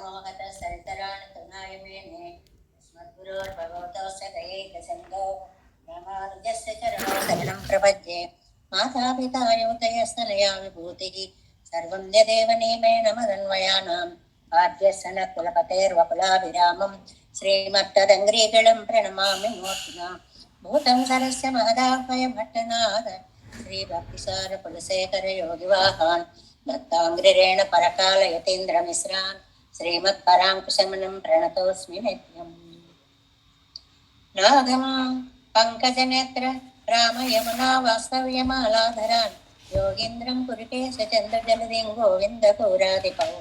व्यामोहत सरितराणि तनूय मेने अस्मद्गुरोर्भगवतोऽस्य दयैकसिन्धो रामानुजस्य चरणौ शरणं प्रपद्ये। मातापिता युवतयस्तनया विभूतिः सर्वं यदेव नियमेन मदन्वयानाम् आद्यस्य नः कुलपतेर्वकुलाभिरामं श्रीमत्तदङ्घ्रिगणं प्रणमामि मूर्ध्ना भूतं सरस्य महदाह्वय भट्टनाथ श्रीभक्तिसार कुलशेखर योगिवाहान् दत्ताङ्घ्रिरेण परकालयतीन्द्रमिश्रान् श्रीमत्पराङ्कुशमनं प्रणतोऽस्मि नित्यम्। नागं पङ्कजनेत्र रामयमुना वास्तव्यमालाधरान् योगीन्द्रं पुरिकेश चन्द्रजलदिं गोविन्दपुरादिपौ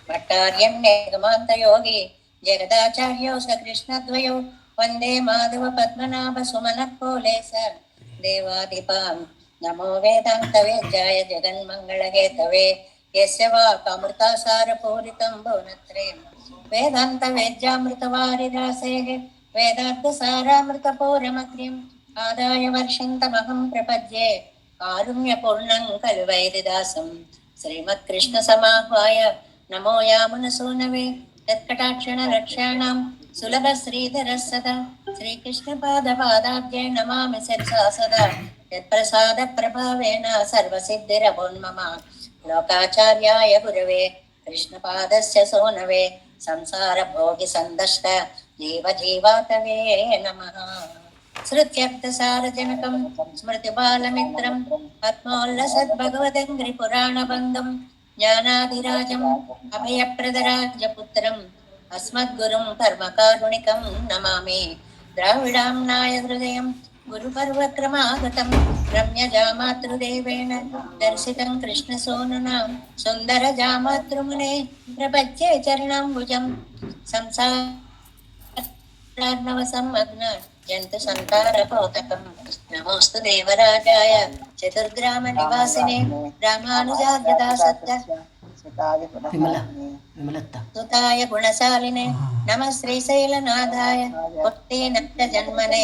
भट्टार्यं निगमान्तयोगी जगदाचार्यौ स कृष्णद्वयो वन्दे माधव पद्मनाभ सुमनः कोलेश देवादिपां नमो वेदान्तवेद्याय जगन्मङ्गलहेतवे यस्य वाक्अमृतासारपूरितं भुवनत्रयं वेदान्तवेद्यामृतवारिदासेः वेदार्थसारामृतपूरमग्र्यम् आदाय वर्षन्तमहं प्रपद्ये कारुण्यपूर्णं कविवैरिदासं श्रीमत्कृष्णसमाह्वाय नमो यामुनसूनवे तत्कटाक्षणरक्षाणां सुलभश्रीधरः सदा श्रीकृष्णपादपादाब्जे नमामि शिरसा सदा यत्प्रसादप्रभावेन सर्वसिद्धिरभून्मम लोकाचार्याय गुरवे कृष्णपादस्य सोनवे संसारभोगिसन्दष्ट जीवजीवातवे नमः। श्रुत्यर्थसारजनकं स्मृतिबालमित्रं पद्मोल्लसद्भगवदङ्घ्रिपुराणबन्धं ज्ञानाधिराजम् अभयप्रदराजपुत्रम् अस्मद्गुरुं कर्मकारुणिकं नमामि। द्राविडाम्नाय हृदयं गुरुपर्वक्रमागतं रम्यजामातृदेवेन दर्शितं कृष्णसूनुना सुन्दरजामातृमुने प्रपद्ये चरणाम्बुजं संसारार्णवसम्मग्न जन्तु सन्तारपोतकं नमोऽस्तु देवराजाय चतुर्ग्रामनिवासिने रामानुजार्यदासत्य सुताय गुणशालिने नमः श्रीशैलनाथाय मुक्तिनक्तजन्मने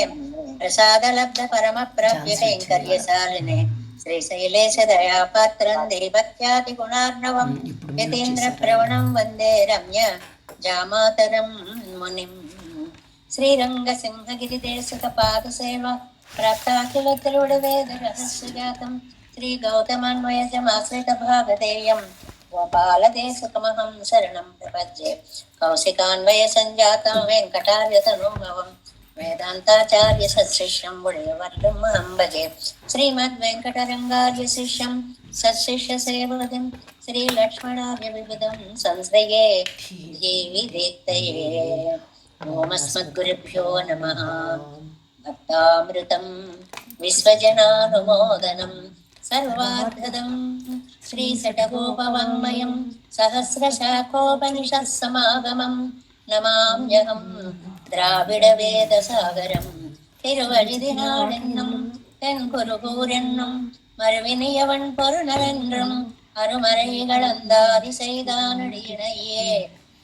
प्रसादलब्ध परमप्राप्य कैङ्कर्यशालिने श्रीशैलेश दयापात्रं देवत्यादिगुणार्णवं यतीन्द्रप्रवणं वन्दे रम्य जामातरं मुनिम्। श्रीरङ्गसिंहगिरिदेशिकपादसेवा प्राप्ताखिलतिरुडवेदरहस्यजातं श्रीगौतमान्वयजमाश्रितभागधेयं गोपालदेशिकमहं शरणं प्रपद्ये। कौशिकान्वयसञ्जातं वेङ्कटार्यतनुभवं वेदान्ताचार्य सत्शिष्यं मुनिवर्गमहं भजे। श्रीमद्वेङ्कटरङ्गार्यशिष्यं सत्शिष्यसेवकं श्रीलक्ष्मणार्यविबुधं संश्रये देविदेक्तये। ओमस्मद्गुरुभ्यो नमः। भक्तामृतं विश्वजनानुमोदनं सर्वार्थदं श्रीशतकोपवाङ्मयं सहस्रशाखोपनिषत्समागमं नमाम्यहं द्राविडवेदसागरं तिरुवழிதினாளென்னும் தென்குருகூரென்னும் மறுவினியவன் பொருணரென்றும் அருமறைகளந்தாதி செய்தானடியினையே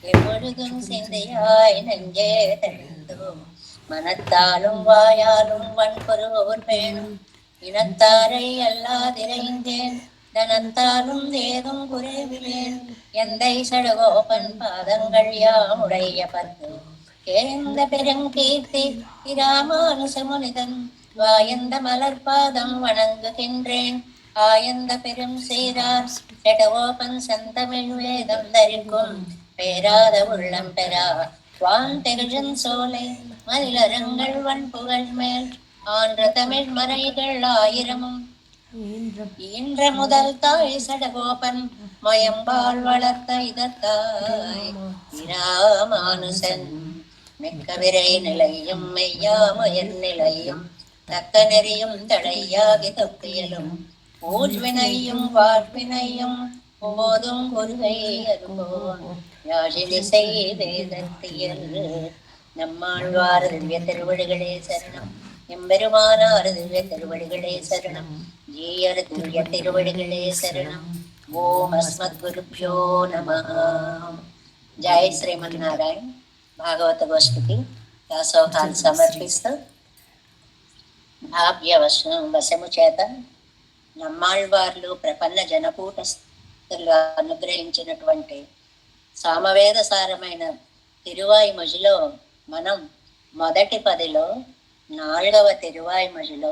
எப்பொழுதும் சிந்தையாய் நெஞ்சே தெளிந்தோம் மனத்தாலும் வாயாலும் வன்பொருவோர் பேணும் இனத்தாரை அல்லாதிரைந்தேன் தனத்தாலும் ஏதும் குறைவிலேன் எந்தை சடகோபன் பாதங்கள் யாமுடைய பத்து கேந்த பெருங்கீர்த்தி இராமானுசமுனிதன் வாயந்த மலர்பாதம் வணங்குகின்றேன் ஆயந்த பெரும் சீரார் சடகோபன் செந்தமிழ் வேதம் தரிக்கும் பேராத உள்ளம் பெறா வான் தெருஜன் சோலை மதிலரங்கள் வன்புகழ் மேல் ஆன்ற தமிழ் மறைகள் ஆயிரமும் ஈன்ற முதல் தாய் சடகோபன் மயம்பால் வளர்த்த இதத்தாய் இராமானுசன் மிக்க விரை நிலையும் மெய்யாமயர் நிலையும் தக்க நெறியும் தடையாகி தொக்கியலும் ஊழ்வினையும் வாழ்வினையும் போதும் குருகை அருகோன் யாழிசை வேதத்தியல் நம்மாழ்வார் திவ்ய திருவடிகளே சரணம் எம்பெருமானார் திவ்ய திருவடிகளே சரணம் ஜீயர் திவ்ய திருவடிகளே சரணம் ஓம் அஸ்மத்குருभ्यो நமः। జై శ్రీమన్నారాయణ భాగవత గోష్ఠికి దాసోహాలు సమర్పిస్తూ భావ్య వశము చేత నమ్మాళ్వార్లు ప్రపన్న జనకూటస్థులు అనుగ్రహించినటువంటి సామవేద సారమైన తిరువాయిమొழிలో మనం మొదటి పదిలో 4వ తిరువాయిమొழிలో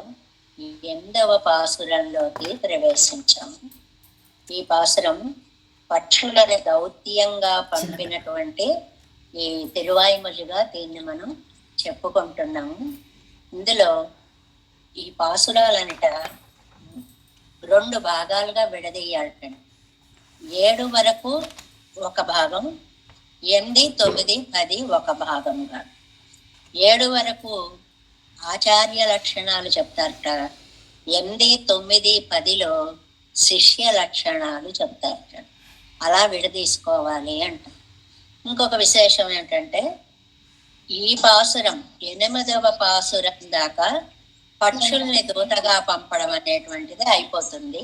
8వ పాసురంలోకి ప్రవేశించాము. ఈ పాసురం పక్షులని దౌత్యంగా పంపినటువంటి ఈ తిరువాయిమొழிగా దీన్ని మనం చెప్పుకుంటున్నాము. ఇందులో ఈ పాసురాలంట 2 భాగాలుగా విడదీయాలండి. 7 వరకు ఒక భాగం, 8, 9, 10 ఒక భాగంగా. 7 వరకు ఆచార్య లక్షణాలు చెప్తారట. 8, 9, 10లో శిష్య లక్షణాలు చెప్తారట. అలా విడదీసుకోవాలి అంట. ఇంకొక విశేషం ఏంటంటే ఈ పాసురం 8వ పాసురం దాకా పక్షుల్ని దూతగా పంపడం అనేటువంటిది అయిపోతుంది.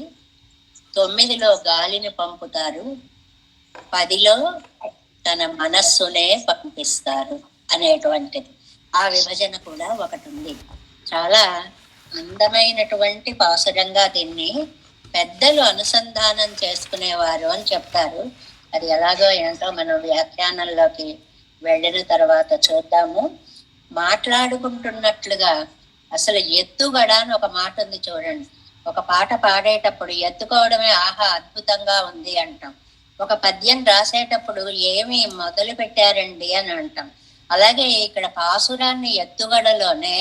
9లో గాలిని పంపుతారు, 10లో తన మనస్సునే పంపిస్తారు అనేటువంటిది. ఆ విభజన కూడా ఒకటి ఉంది. చాలా అందమైనటువంటి పాసురంగా దీన్ని పెద్దలు అనుసంధానం చేసుకునేవారు అని చెప్తారు. అది ఎలాగో ఏంటో మనం వ్యాఖ్యానంలోకి వెళ్ళిన తర్వాత చూద్దాము. మాట్లాడుకుంటున్నట్లుగా అసలు ఎత్తుగడ అని ఒక మాట ఉంది చూడండి. ఒక పాట పాడేటప్పుడు ఎత్తుకోవడమే ఆహా అద్భుతంగా ఉంది అంటాం. ఒక పద్యం రాసేటప్పుడు ఏమి మొదలు పెట్టారండి అని అంటాం. అలాగే ఇక్కడ పాసురాన్ని ఎత్తుగడలోనే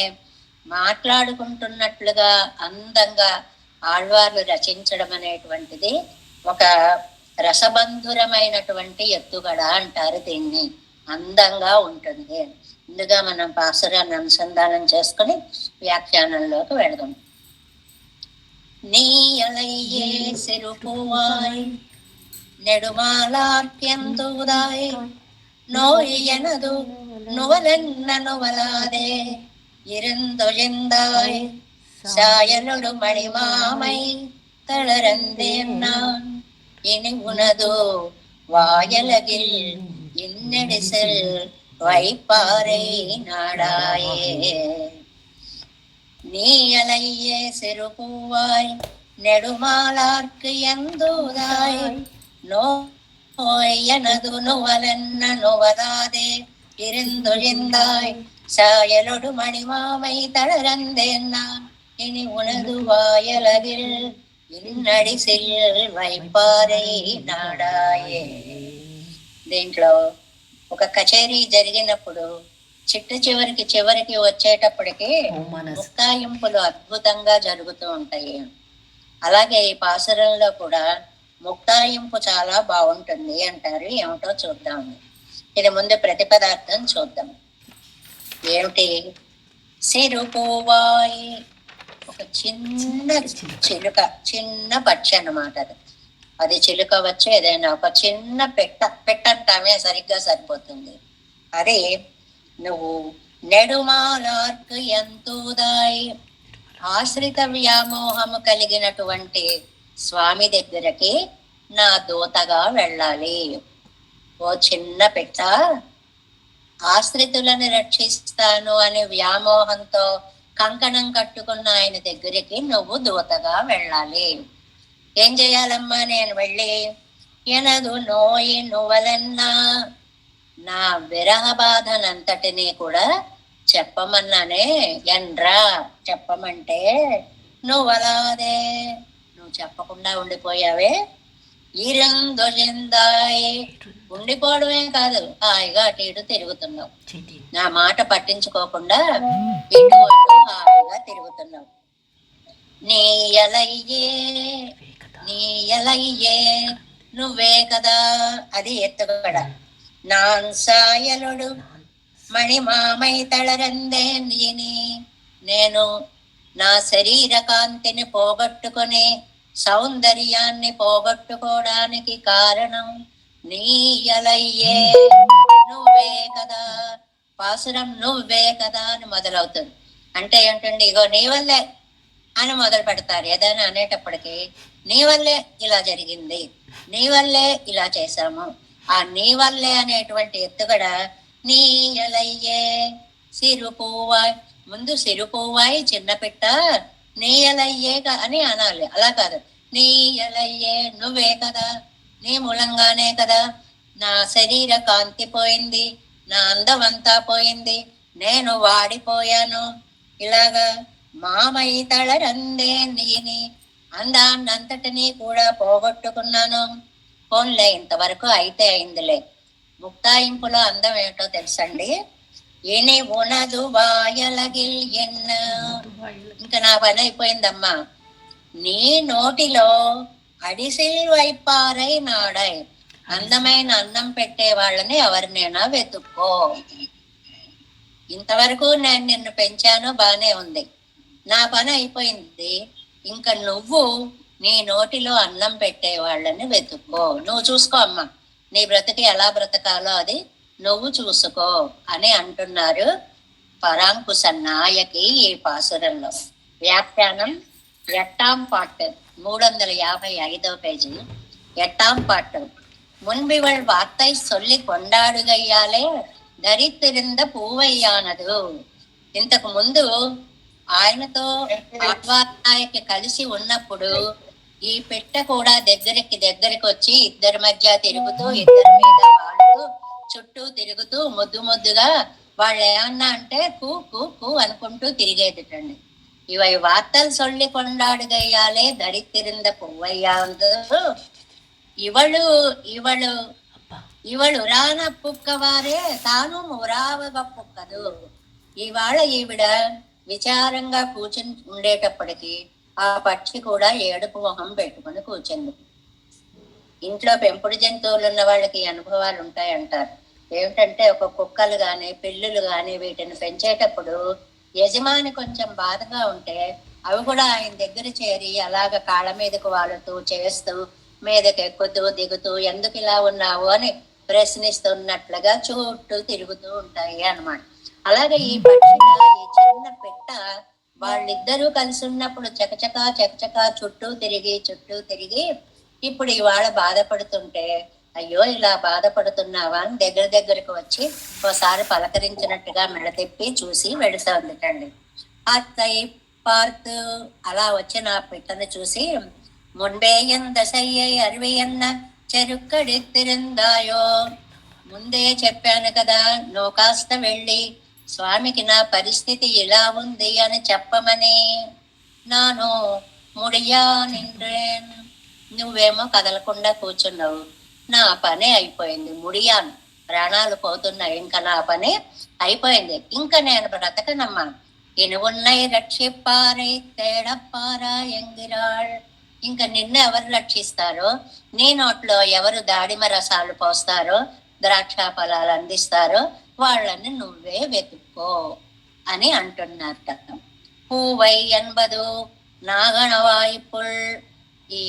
మాట్లాడుకుంటున్నట్లుగా అందంగా ఆళ్వార్లు రచించడం అనేటువంటిది ఒక రసబంధురమైనటువంటి ఎత్తుగడ అంటారు దీన్ని. అందంగా ఉంటుంది. ముందుగా మనం పాసురాన్ని అనుసంధానం చేసుకుని వ్యాఖ్యానంలోకి వెళదాం. நீ அலையே செருப்புவாய் நெடுமாலார்க்கெந்தூதாய் நோய் எனது நுவலென்ன நுவலாதே இருந்தொழிந்தாய் சாயலொடு மணிமாமை தளரந்தேன் நான் இனி உனது வாயலகில் இன்னடிசல் வைப்பாரை நாடாயே. நீ அலையே சிறுபூவாய் நெடுமாலார்க்கு எந்தூதாய் நோய் எனது நுவலென்ன நுவலாதே இருந்தொழிந்தாய் சாயலொடு மணிமாமை தளரந்தேன் நான் இனி உனது வாயலகில் இன்னடிசில் వైపారై నాడాయే. దీంట్లో ఒక కచేరీ జరిగినప్పుడు చివరికి వచ్చేటప్పటికి ముక్తాయింపులు అద్భుతంగా జరుగుతూ ఉంటాయి. అలాగే ఈ పాసురంలో కూడా ముక్తాయింపు చాలా బాగుంటుంది అంటారు. ఏమిటో చూద్దాం. ఇది ముందు ప్రతిపదార్థం చూద్దాం. ఏమిటి? సిరుపువాయి, ఒక చిన్న చిలుక, చిన్న పక్షి అన్నమాట. అది చిలుక వచ్చి ఏదైనా ఒక చిన్న పెట్టంటామే సరిగ్గా సరిపోతుంది. అది నువ్వు నెడుమాలార్కు ఎంతూదాయి, ఆశ్రిత వ్యామోహము కలిగినటువంటి స్వామి దగ్గరకి నా దూతగా వెళ్ళాలి. ఓ చిన్న పెట్ట, ఆశ్రితులను రక్షిస్తాను అనే వ్యామోహంతో కంకణం కట్టుకున్న ఆయన దగ్గరికి నువ్వు దూతగా వెళ్ళాలి. ఏం చేయాలమ్మా నేను వెళ్ళి? ఎనదు నోయి నువ్వలన్నా, నా విరహ బాధనంతటినీ కూడా చెప్పమన్నానే. ఎన్రా చెప్పమంటే నువ్వలాదే, నువ్వు చెప్పకుండా ఉండిపోయావే. ఈరందొలిందాయి, ఉండిపోవడమే కాదు హాయిగా అటు ఇటు తిరుగుతున్నావు. నా మాట పట్టించుకోకుండా ఇటు అటు హాయిగా తిరుగుతున్నావు. నీ ఎలయ్యే నువ్వే కదా, అది ఎత్తుగడ. నాన్ సాయలుడు మణిమామై తళరందేన్, నేను నా శరీర కాంతిని పోగొట్టుకుని సౌందర్యాన్ని పోగొట్టుకోవడానికి కారణం నీయలయ్యే నువ్వే కదా. పాసురం నువ్వే కదా అని మొదలవుతుంది. అంటే ఏంటండి? ఇగో నీ వల్లే అని మొదలు పెడతారు. ఏదైనా అనేటప్పటికీ నీ వల్లే ఇలా జరిగింది, నీ వల్లే ఇలా చేశాము. ఆ నీ వల్లే అనేటువంటి ఎత్తుగడ నీయలయ్యే సిరుపువాయ్. ముందు సిరుపువాయ్ చిన్న పిట్ట, నీయలయ్యే అని అనాలి. అలా కాదు, నీయలయ్యే నువ్వే కదా, నీ మూలంగానే కదా నా శరీర కాంతి పోయింది, నా అందమంతా పోయింది, నేను వాడిపోయాను. ఇలాగా మామై తళరందే నీని అందాన్నంతటినీ కూడా పోగొట్టుకున్నాను. పోన్లే, ఇంతవరకు అయితే అయిందిలే. ముక్తాయింపులో అందం ఏమిటో తెలుసండి. ఇని ఉనదు వాయలగిల్ ఎన్న, ఇంకా నా పని అయిపోయిందమ్మా. నీ నోటిలో అడిసిల్ వైపారై నాడై, అందమైన అన్నం పెట్టే వాళ్ళని ఎవరినైనా వెతుక్కో. ఇంతవరకు నేను నిన్ను పెంచాను, బానే ఉంది, నా పని అయిపోయింది. ఇంకా నువ్వు నీ నోటిలో అన్నం పెట్టే వాళ్ళని వెతుక్కో. నువ్వు చూసుకో అమ్మా, నీ బ్రతికి ఎలా బ్రతకాలో అది నువ్వు చూసుకో అని అంటున్నారు పరాంకుశ నాయకి ఈ పాసురంలో. వ్యాఖ్యానం ఎట్టాం పాటు 355 పేజీ. ఎట్టాం పాటు. முன்பிவள் வார்த்தை சொல்லி கொண்டாడుగయ్యాలే దరిద్రింద పూవయ్యానదు. ఇంతకు ముందు ఆయనతో ఆత్వానాయకి కలిసి ఉన్నప్పుడు ఈ పిట్ట కూడా దగ్గరికి వచ్చి ఇద్దరి మధ్య తిరుగుతూ, ఇద్దరి మీద వాడుతూ, చుట్టూ తిరుగుతూ ముద్దుగా వాళ్ళు ఏమన్నా అంటే కూ కూ కూ అనుకుంటూ తిరిగేదిటండి. ఇవి వార్తలు సొల్లి కొండాడుగయ్యాలే దరిద్రింద పువ్వయ్యాదు. ಇವಳು ರಾನ పుక్కవారే తాను మురావగ పుక్కదు. ఇవాళ ఈవిడ విచారంగా కూర్చుని ఉండేటప్పటికి ఆ పక్షి కూడా ఏడుపు మొహం పెట్టుకుని కూర్చుంది. ఇంట్లో పెంపుడు జంతువులు ఉన్న వాళ్ళకి అనుభవాలు ఉంటాయంటారు. ఏమిటంటే ఒక కుక్కలు గాని పిల్లులు గాని వీటిని పెంచేటప్పుడు యజమాని కొంచెం బాధగా ఉంటే అవి కూడా ఆయన దగ్గర చేరి అలాగ కాళ్ళ మీదకు వాలుతూ చేస్తూ మీదకి ఎక్కుతూ దిగుతూ ఎందుకు ఇలా ఉన్నావు అని ప్రశ్నిస్తున్నట్లుగా చుట్టూ తిరుగుతూ ఉంటాయి అన్నమాట. అలాగే ఈ పక్షిగా ఈ చిన్న పెట్ట వాళ్ళిద్దరూ కలిసి ఉన్నప్పుడు చకచకా చుట్టూ తిరిగి ఇప్పుడు ఇవాళ బాధపడుతుంటే అయ్యో ఇలా బాధపడుతున్నావా అని దగ్గరికి వచ్చి ఓసారి పలకరించినట్టుగా మెడతిప్పి చూసి వెళుతుందిటండి. అత్తయ్య పార్త్ అలా వచ్చిన పిట్టను చూసి మున్బే ఎంత సయ్యై అరివెయన్న చెరుక్కడెత్తిరిందాయో, ముందే చెప్పాను కదా నువ్వు కాస్త వెళ్ళి స్వామికి నా పరిస్థితి ఇలా ఉంది అని చెప్పమని. నాను ముడియా నిండ్రేన్, నువ్వేమో కదలకుండా కూర్చున్నావు, నా పని అయిపోయింది. ముడియాను, ప్రాణాలు పోతున్నాయి, ఇంకా నా పని అయిపోయింది, ఇంకా నేను బ్రతకనమ్మా. ఇనువున్నై రక్షిప్పారై తేడప్పారా ఎంగిరాళ్, ఇంకా నిన్ను ఎవరు రక్షిస్తారో, నీ నోట్లో ఎవరు దాడిమ రసాలు పోస్తారో, ద్రాక్ష ఫలాలు అందిస్తారో వాళ్ళని నువ్వే వెతుక్కో అని అంటున్నారు. పూవై ఎన్బదు నాగణవాయిపుల్, ఈ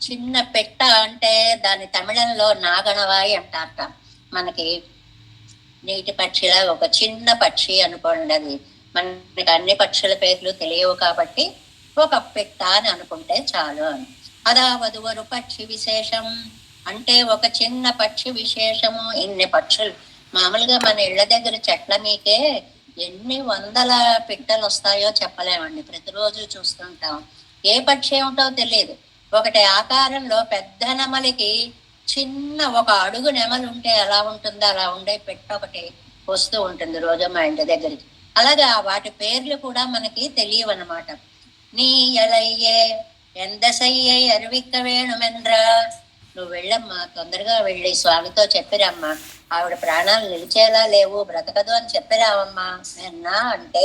చిన్న పెట్ట అంటే దాని తమిళంలో నాగణవాయి అంటారట. మనకి నీటి పక్షిలా ఒక చిన్న పక్షి అనుకోండి, అది మనకి అన్ని పక్షుల పేర్లు తెలియవు కాబట్టి ఒక పెట్ట అని అనుకుంటే చాలు అని. అదావదువరు పక్షి విశేషం అంటే ఒక చిన్న పక్షి విశేషము. ఇన్ని పక్షులు మామూలుగా మన ఇళ్ల దగ్గర చెట్ల మీకే ఎన్ని వందల పిట్టలు వస్తాయో చెప్పలేమండి, ప్రతిరోజు చూస్తుంటాం. ఏ పక్షి ఏమిటో తెలియదు. ఒకటి ఆకారంలో పెద్ద నెమలికి చిన్న ఒక అడుగు నెమలు ఉంటే ఎలా ఉంటుందో అలా ఉండే పెట్ట ఒకటి వస్తూ ఉంటుంది రోజు మా ఇంటి దగ్గరికి. అలాగా వాటి పేర్లు కూడా మనకి తెలియవన్నమాట. నీ ఎలయ్యే ఎందసయ్యే అరువిక్క వేణుమెంద్రా, నువ్వు వెళ్ళమ్మా, తొందరగా వెళ్ళి స్వామితో చెప్పిరమ్మా, ఆవిడ ప్రాణాలు నిలిచేలా లేవు, బ్రతకదు అని చెప్పిరావమ్మా ఎన్నా అంటే,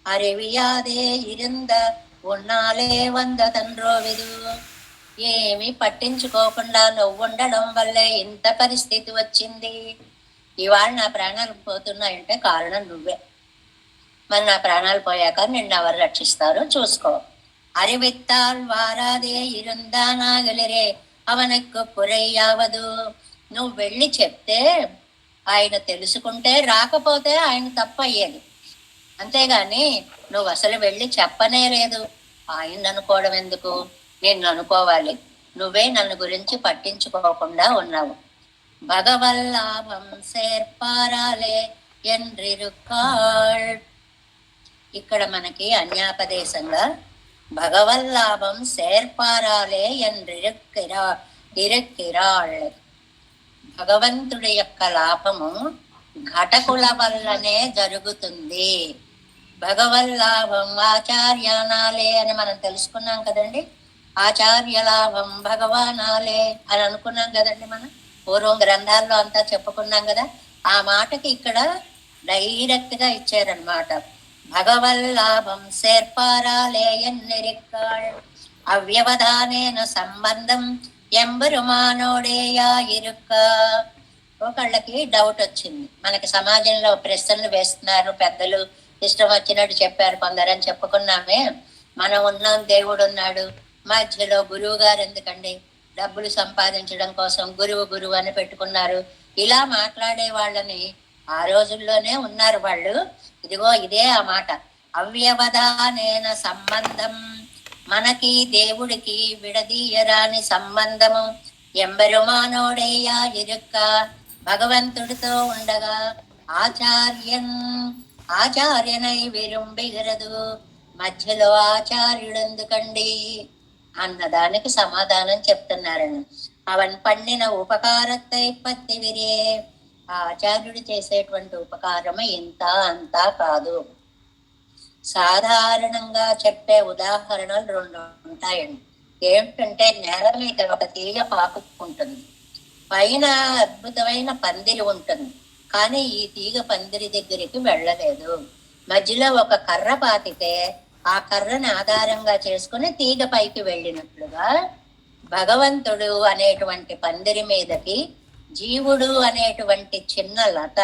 అరివియాదే ఇరింద ఉన్నాలే వంద తండ్రోవిదు, ఏమి పట్టించుకోకుండా నువ్వు ఉండడం వల్లే ఇంత పరిస్థితి వచ్చింది. ఇవాళ నా ప్రాణాలు పోతున్నాయంటే కారణం నువ్వే. మరి నా ప్రాణాలు పోయాక నిన్ను ఎవరు రక్షిస్తారో చూసుకో. అరివిత్తాల్ వారాదే ఇరుందానాగలిరే అవనకు పురయ్యావదు, నువ్వు వెళ్ళి చెప్తే ఆయన తెలుసుకుంటే, రాకపోతే ఆయన తప్పయ్యేది. అంతేగాని నువ్వు అసలు వెళ్ళి చెప్పనే లేదు. ఆయన అనుకోవడం ఎందుకు, నేను అనుకోవాలి. నువ్వే నన్ను గురించి పట్టించుకోకుండా ఉన్నావు. భగవల్లాభం సేర్పారాలే ఎండ్రిరుకాళ్, ఇక్కడ మనకి అన్యాపదేశంగా భగవల్లాభం సేర్పారాలే ఎండ్రిరుక్కిరాళ్, భగవంతుడి యొక్క లాభము ఘటకుల వల్లనే జరుగుతుంది. భగవల్లాభం ఆచార్యానాలే అని మనం తెలుసుకున్నాం కదండి. ఆచార్య లాభం భగవానాలే అని అనుకున్నాం కదండి. మనం పూర్వం గ్రంథాల్లో అంతా చెప్పుకున్నాం కదా. ఆ మాటకి ఇక్కడ డైరెక్ట్ గా ఇచ్చారనమాట. భగవల్లాభం சேர்ப்பாராலே என்னிருக்காள் అవ్యవధానేన సంబంధం ఎంబరుమానోడేయా ఇరుక్క. ఒకళ్ళకి డౌట్ వచ్చింది. మనకి సమాజంలో ప్రశ్నలు వేస్తున్నారు పెద్దలు, ఇష్టం వచ్చినట్టు చెప్పారు కొందరని చెప్పుకున్నామే. మనం ఉన్నాం, దేవుడు ఉన్నాడు, మధ్యలో గురువు గారు ఎందుకండి, డబ్బులు సంపాదించడం కోసం గురువు అని పెట్టుకున్నారు. ఇలా మాట్లాడే వాళ్ళని ఆ రోజుల్లోనే ఉన్నారు వాళ్ళు. ఇదిగో ఇదే ఆ మాట, అవ్యవధానేన సంబంధం, మనకి దేవుడికి విడదీయరాని సంబంధము. ఎంబెరుమానోడేయా ఇరుక్క, భగవంతుడితో ఉండగా ఆచార్యనై విరుంబిగరదు, మధ్యలో ఆచార్యుడెందుకండి అన్నదానికి సమాధానం చెప్తున్నారని. అవన్ పండిన ఉపకారత్తై పత్తి విరే, ఆ ఆచార్యుడు చేసేటువంటి ఉపకారము ఇంత అంతా కాదు. సాధారణంగా చెప్పే ఉదాహరణలు 2 ఉంటాయండి. ఏమిటంటే, నేల మీద ఒక తీగ పాకుకుంటుంది, పైన అద్భుతమైన పందిరి ఉంటుంది, కానీ ఈ తీగ పందిరి దగ్గరికి వెళ్ళలేదు. మధ్యలో ఒక కర్ర పాతితే ఆ కర్రని ఆధారంగా చేసుకుని తీగ పైకి వెళ్ళినట్లుగా భగవంతుడు అనేటువంటి పందిరి మీదకి జీవుడు అనేటువంటి చిన్న లత,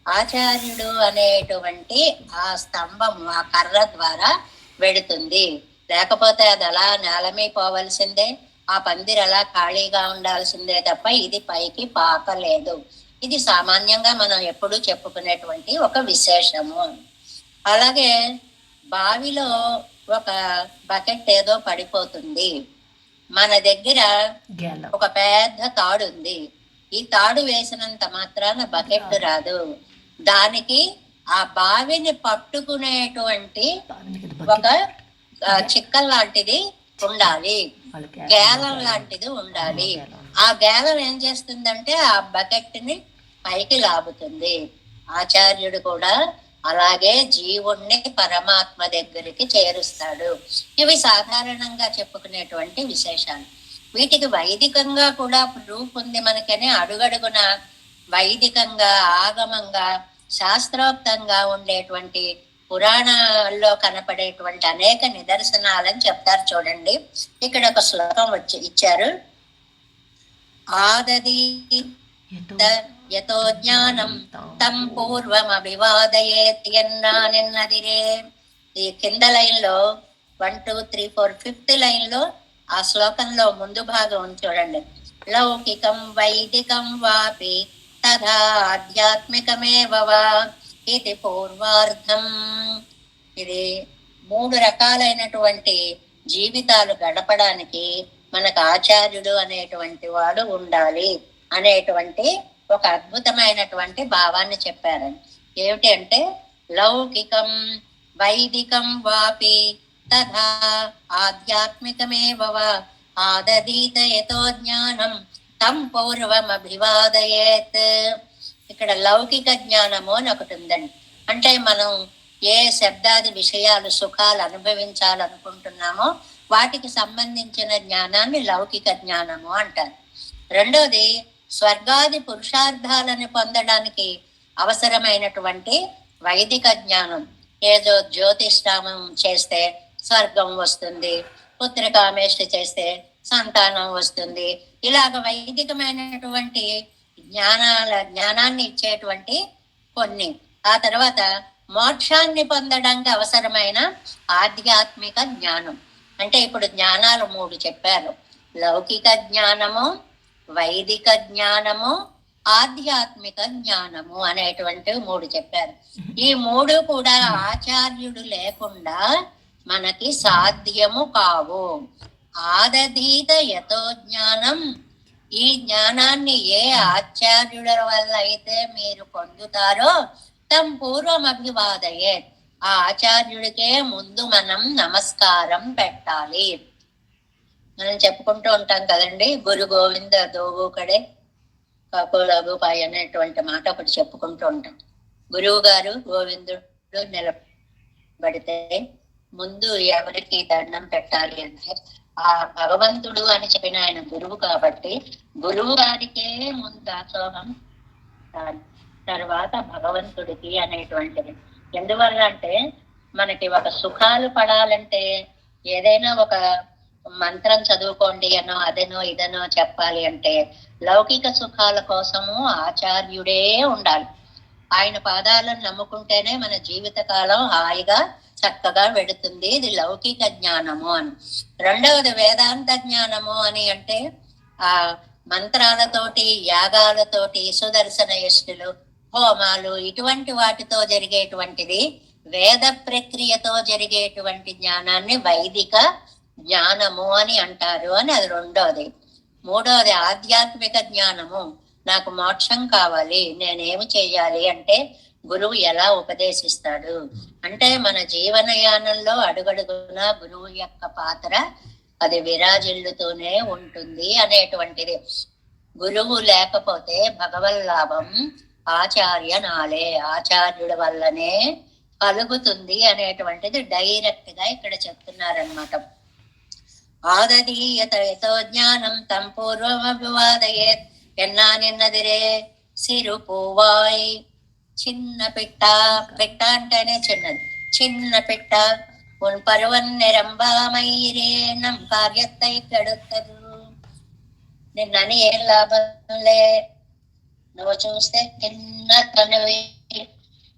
ఆచార్యుడు అనేటువంటి ఆ స్తంభం, ఆ కర్ర ద్వారా వెడుతుంది. లేకపోతే అది అలా నేలమీ పోవలసిందే, ఆ పందిరి అలా ఖాళీగా ఉండాల్సిందే తప్ప ఇది పైకి పాకలేదు. ఇది సామాన్యంగా మనం ఎప్పుడూ చెప్పుకునేటువంటి ఒక విశేషము. అలాగే బావిలో ఒక బకెట్ ఏదో పడిపోతుంది, మన దగ్గర ఒక పెద్ద తాడు ఉంది. ఈ తాడు వేసినంత మాత్రాన బకెట్ రాదు. దానికి ఆ బావిని పట్టుకునేటువంటి ఒక చిక్కల్ లాంటిది ఉండాలి, గేలం లాంటిది ఉండాలి. ఆ గేలం ఏం చేస్తుందంటే ఆ బకెట్ ని పైకి లాగుతుంది. ఆచార్యుడు కూడా అలాగే జీవుణ్ణి పరమాత్మ దగ్గరికి చేరుస్తాడు. ఇవి సాధారణంగా చెప్పుకునేటువంటి విశేషాలు. వీటికి వైదికంగా కూడా ప్రూఫ్ ఉంది మనకని అడుగడుగున వైదికంగా, ఆగమంగా, శాస్త్రోక్తంగా ఉండేటువంటి పురాణాల్లో కనపడేటువంటి అనేక నిదర్శనాలని చెప్తారు. చూడండి, ఇక్కడ ఒక శ్లోకం ఇచ్చారు. ఆదది యతో జ్ఞానం తం పూర్వమభివాదయేత్ నిన్నదిరే. ఈ కింద లైన్ లో 1, 2, 3, 4 5th లైన్ లో ఆ శ్లోకంలో ముందు భాగం చూడండి. లౌకికం వైదికం వాపి తథా ఆధ్యాత్మికమేవ వా ఇది పూర్వార్థం. ఇది 3 రకాలైనటువంటి జీవితాలు గడపడానికి మనకు ఆచార్యుడు అనేటువంటి వాడు ఉండాలి అనేటువంటి ఒక అద్భుతమైనటువంటి భావాన్ని చెప్పారని. ఏమిటి అంటే, లౌకికం వైదికం వాపి తథా ఆధ్యాత్మికమేవ వా ఆదదీత యతో జ్ఞానం తం పూర్వమభివాదయేత్. ఇక్కడ లౌకిక జ్ఞానము అని ఒకటి ఉందండి. అంటే మనం ఏ శబ్దాది విషయాలు, సుఖాలు అనుభవించాలనుకుంటున్నామో వాటికి సంబంధించిన జ్ఞానాన్ని లౌకిక జ్ఞానము అంటారు. రెండోది, స్వర్గాది పురుషార్థాలను పొందడానికి అవసరమైనటువంటి వైదిక జ్ఞానం. ఏదో జ్యోతిష్ఠామం చేస్తే స్వర్గం వస్తుంది, పుత్రకామేష్టి చేస్తే సంతానం వస్తుంది, ఇలాగ వైదికమైనటువంటి జ్ఞానాన్ని ఇచ్చేటువంటి కొన్ని. ఆ తర్వాత మోక్షాన్ని పొందడానికి అవసరమైన ఆధ్యాత్మిక జ్ఞానం. అంటే ఇప్పుడు జ్ఞానాలు 3 చెప్పారు. లౌకిక జ్ఞానము, వైదిక జ్ఞానము, ఆధ్యాత్మిక జ్ఞానము అనేటువంటి 3 చెప్పారు. ఈ 3 కూడా ఆచార్యుడు లేకుండా మనకి సాధ్యము కావు. ఆదధీత యతో జ్ఞానం, ఈ జ్ఞానాన్ని ఏ ఆచార్యుల వల్ల అయితే మీరు పొందుతారో తం పూర్వం అభివాదయే, ఆ ఆచార్యుడికే ముందు మనం నమస్కారం పెట్టాలి. మనం చెప్పుకుంటూ ఉంటాం కదండి, గురు గోవింద దోవు కడే కాకోలాగుపాయి అనేటువంటి మాట ఒకటి చెప్పుకుంటూ ఉంటాం. గురువు గారు గోవిందుడు నిలబడితే ముందు ఎవరికి దండం పెట్టాలి అంటే ఆ భగవంతుడు అని చెప్పిన ఆయన గురువు కాబట్టి గురువు గారికే ముందు దాసోహం, తర్వాత భగవంతుడికి అనేటువంటిది. ఎందువల్ల అంటే మనకి ఒక సుఖాలు పడాలంటే ఏదైనా ఒక మంత్రం చదువుకోండి అనో అదనో ఇదనో చెప్పాలి అంటే లౌకిక సుఖాల కోసము ఆచార్యుడే ఉండాలి. ఆయన పాదాలను నమ్ముకుంటేనే మన జీవిత కాలం హాయిగా చక్కగా వెడుతుంది. ఇది లౌకిక జ్ఞానము అని. రెండవది వేదాంత జ్ఞానము అని అంటే ఆ మంత్రాలతోటి యాగాలతోటి సుదర్శన యష్టులు హోమాలు ఇటువంటి వాటితో జరిగేటువంటిది. వేద ప్రక్రియతో జరిగేటువంటి జ్ఞానాన్ని వైదిక జ్ఞానము అని అంటారు అని అది రెండోది. మూడోది ఆధ్యాత్మిక జ్ఞానము. నాకు మోక్షం కావాలి, నేనేమి చేయాలి అంటే గురువు ఎలా ఉపదేశిస్తాడు అంటే మన జీవనయానంలో అడుగడుగున గురువు యొక్క పాత్ర అది విరాజిల్లుతూనే ఉంటుంది అనేటువంటిది. గురువు లేకపోతే భగవల్లాభం ఆచార్య నాలే, ఆచార్యుడి వల్లనే కలుగుతుంది అనేటువంటిది డైరెక్ట్ గా ఇక్కడ చెప్తున్నారనమాట. ఆదదీయతో జ్ఞానం తం పూర్వమభివాదయే ఎన్నా నిన్నదిరే సిరు పూవాయ్. చిన్న పిట్ట, పిట్ట అంటేనే చిన్నది, చిన్న పిట్ట ఉన్ పరువన్ నిరంబామయ్యే నం కార్యత్తై కడుతదు. నిన్నని ఏం లాభంలే, నువ్వు చూస్తే చిన్న తనవి,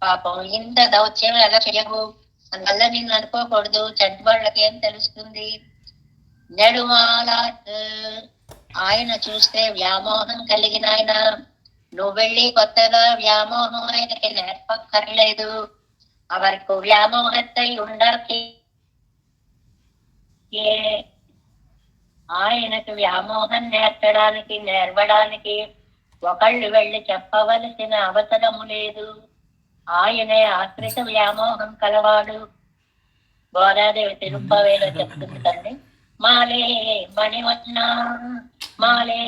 పాపం ఇంత దౌత్యం ఎలా చేయవు, అందువల్ల నిన్ను అనుకోకూడదు, చెడ్డ వాళ్ళకి ఏం తెలుస్తుంది. నెడుమాలాట్, ఆయన చూస్తే వ్యామోహం కలిగిన ఆయన, నువ్వు వెళ్ళి కొత్తగా వ్యామోహం ఆయనకి నేర్పక్కర్లేదు. అవరికి వ్యామోహత్తై ఉండకి ఆయనకు వ్యామోహం నేర్వడానికి ఒకళ్ళు వెళ్ళి చెప్పవలసిన అవసరము లేదు. ఆయనే ఆశ్రిత వ్యామోహం కలవాడు. గోదాదేవి తిరుపవేలో చెప్తుంది తండ్రి, మాలే మణివన్న మాలే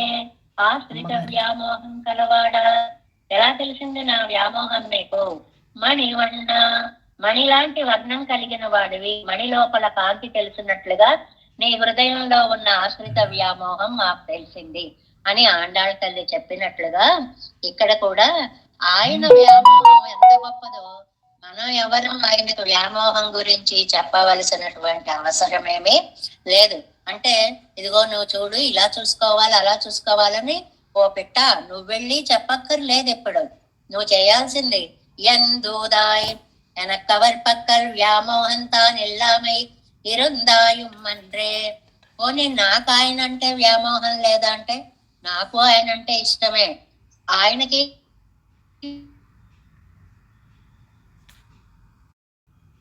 ఆశ్రిత వ్యామోహం కలవాడా. ఎలా తెలిసింది నా వ్యామోహం నీకు? మణివన్న, మణి లాంటి వర్ణం కలిగిన వాడివి, మణి లోపల కాంతి తెలిసినట్లుగా నీ హృదయంలో ఉన్న ఆశ్రిత వ్యామోహం మాకు తెలిసింది అని ఆండాళ్ళ తల్లి చెప్పినట్లుగా ఇక్కడ కూడా ఆయన వ్యామోహం ఎంత గొప్పదో మనం ఎవరు ఆయనకు వ్యామోహం గురించి చెప్పవలసినటువంటి అవసరమేమీ లేదు. అంటే ఇదిగో నువ్వు చూడు, ఇలా చూసుకోవాలి అలా చూసుకోవాలని ఓ పిట్ట నువ్వు వెళ్ళి చెప్పక్కర్లేదు. ఎప్పుడు నువ్వు చేయాల్సింది ఎందూదాయ్ ఎనక్కవర్ పక్కల్ వ్యామోహంతాన్ ఇల్లామై ఇరుందాయుమ్మన్రే. పోనీ నాకు ఆయన అంటే వ్యామోహం లేదా అంటే నాకు ఆయన అంటే ఇష్టమే. ఆయనకి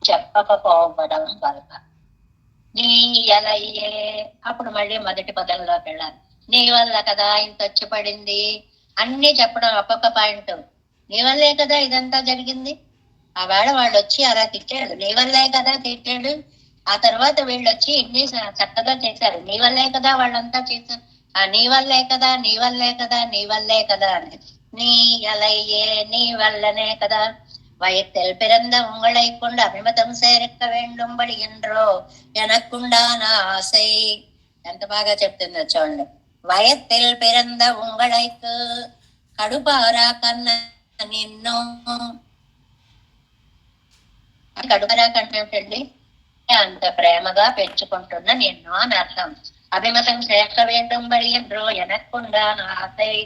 చెప్పకపోవడం వల్ల నీ ఎలయ్యే, అప్పుడు మళ్ళీ మొదటి పదంలోకి వెళ్ళాలి. నీ వల్ల కదా ఇంత వచ్చి పడింది అన్ని చెప్పడం ఒక్కొక్క పాయింట్. నీ వల్లే కదా ఇదంతా జరిగింది. ఆ వేళ వాళ్ళు వచ్చి అలా తిట్టాడు, నీ వల్లే కదా తిట్టాడు. ఆ తర్వాత వీళ్ళు వచ్చి ఇన్ని చక్కగా చేశారు, నీ వల్లే కదా వాళ్ళంతా చేశారు. ఆ నీ వల్లే కదా, నీ వల్లే కదా, నీ వల్లే కదా అని. நீ அலையே நீ வல்லனே கதா வயத்தில் பிறந்த உங்களை கொண்டு அபிமதம் சேர்க்க வேண்டும்படி என்றோ எனக்குண்டான ఆశై. ఎంత బాగా చెప్తుందో చూడండి. వయத்தில் பிறந்த உங்களுக்கு కడుపారా కన్న నిన్ను, కడుపారా కన్నేమిటండి? అంత ప్రేమగా పెంచుకుంటున్న నిన్ను అని అర్థం. అభిమతం చేర్క వేண்டுంబడి ఎంద్రో ఎనక్కుండాన ఆశై,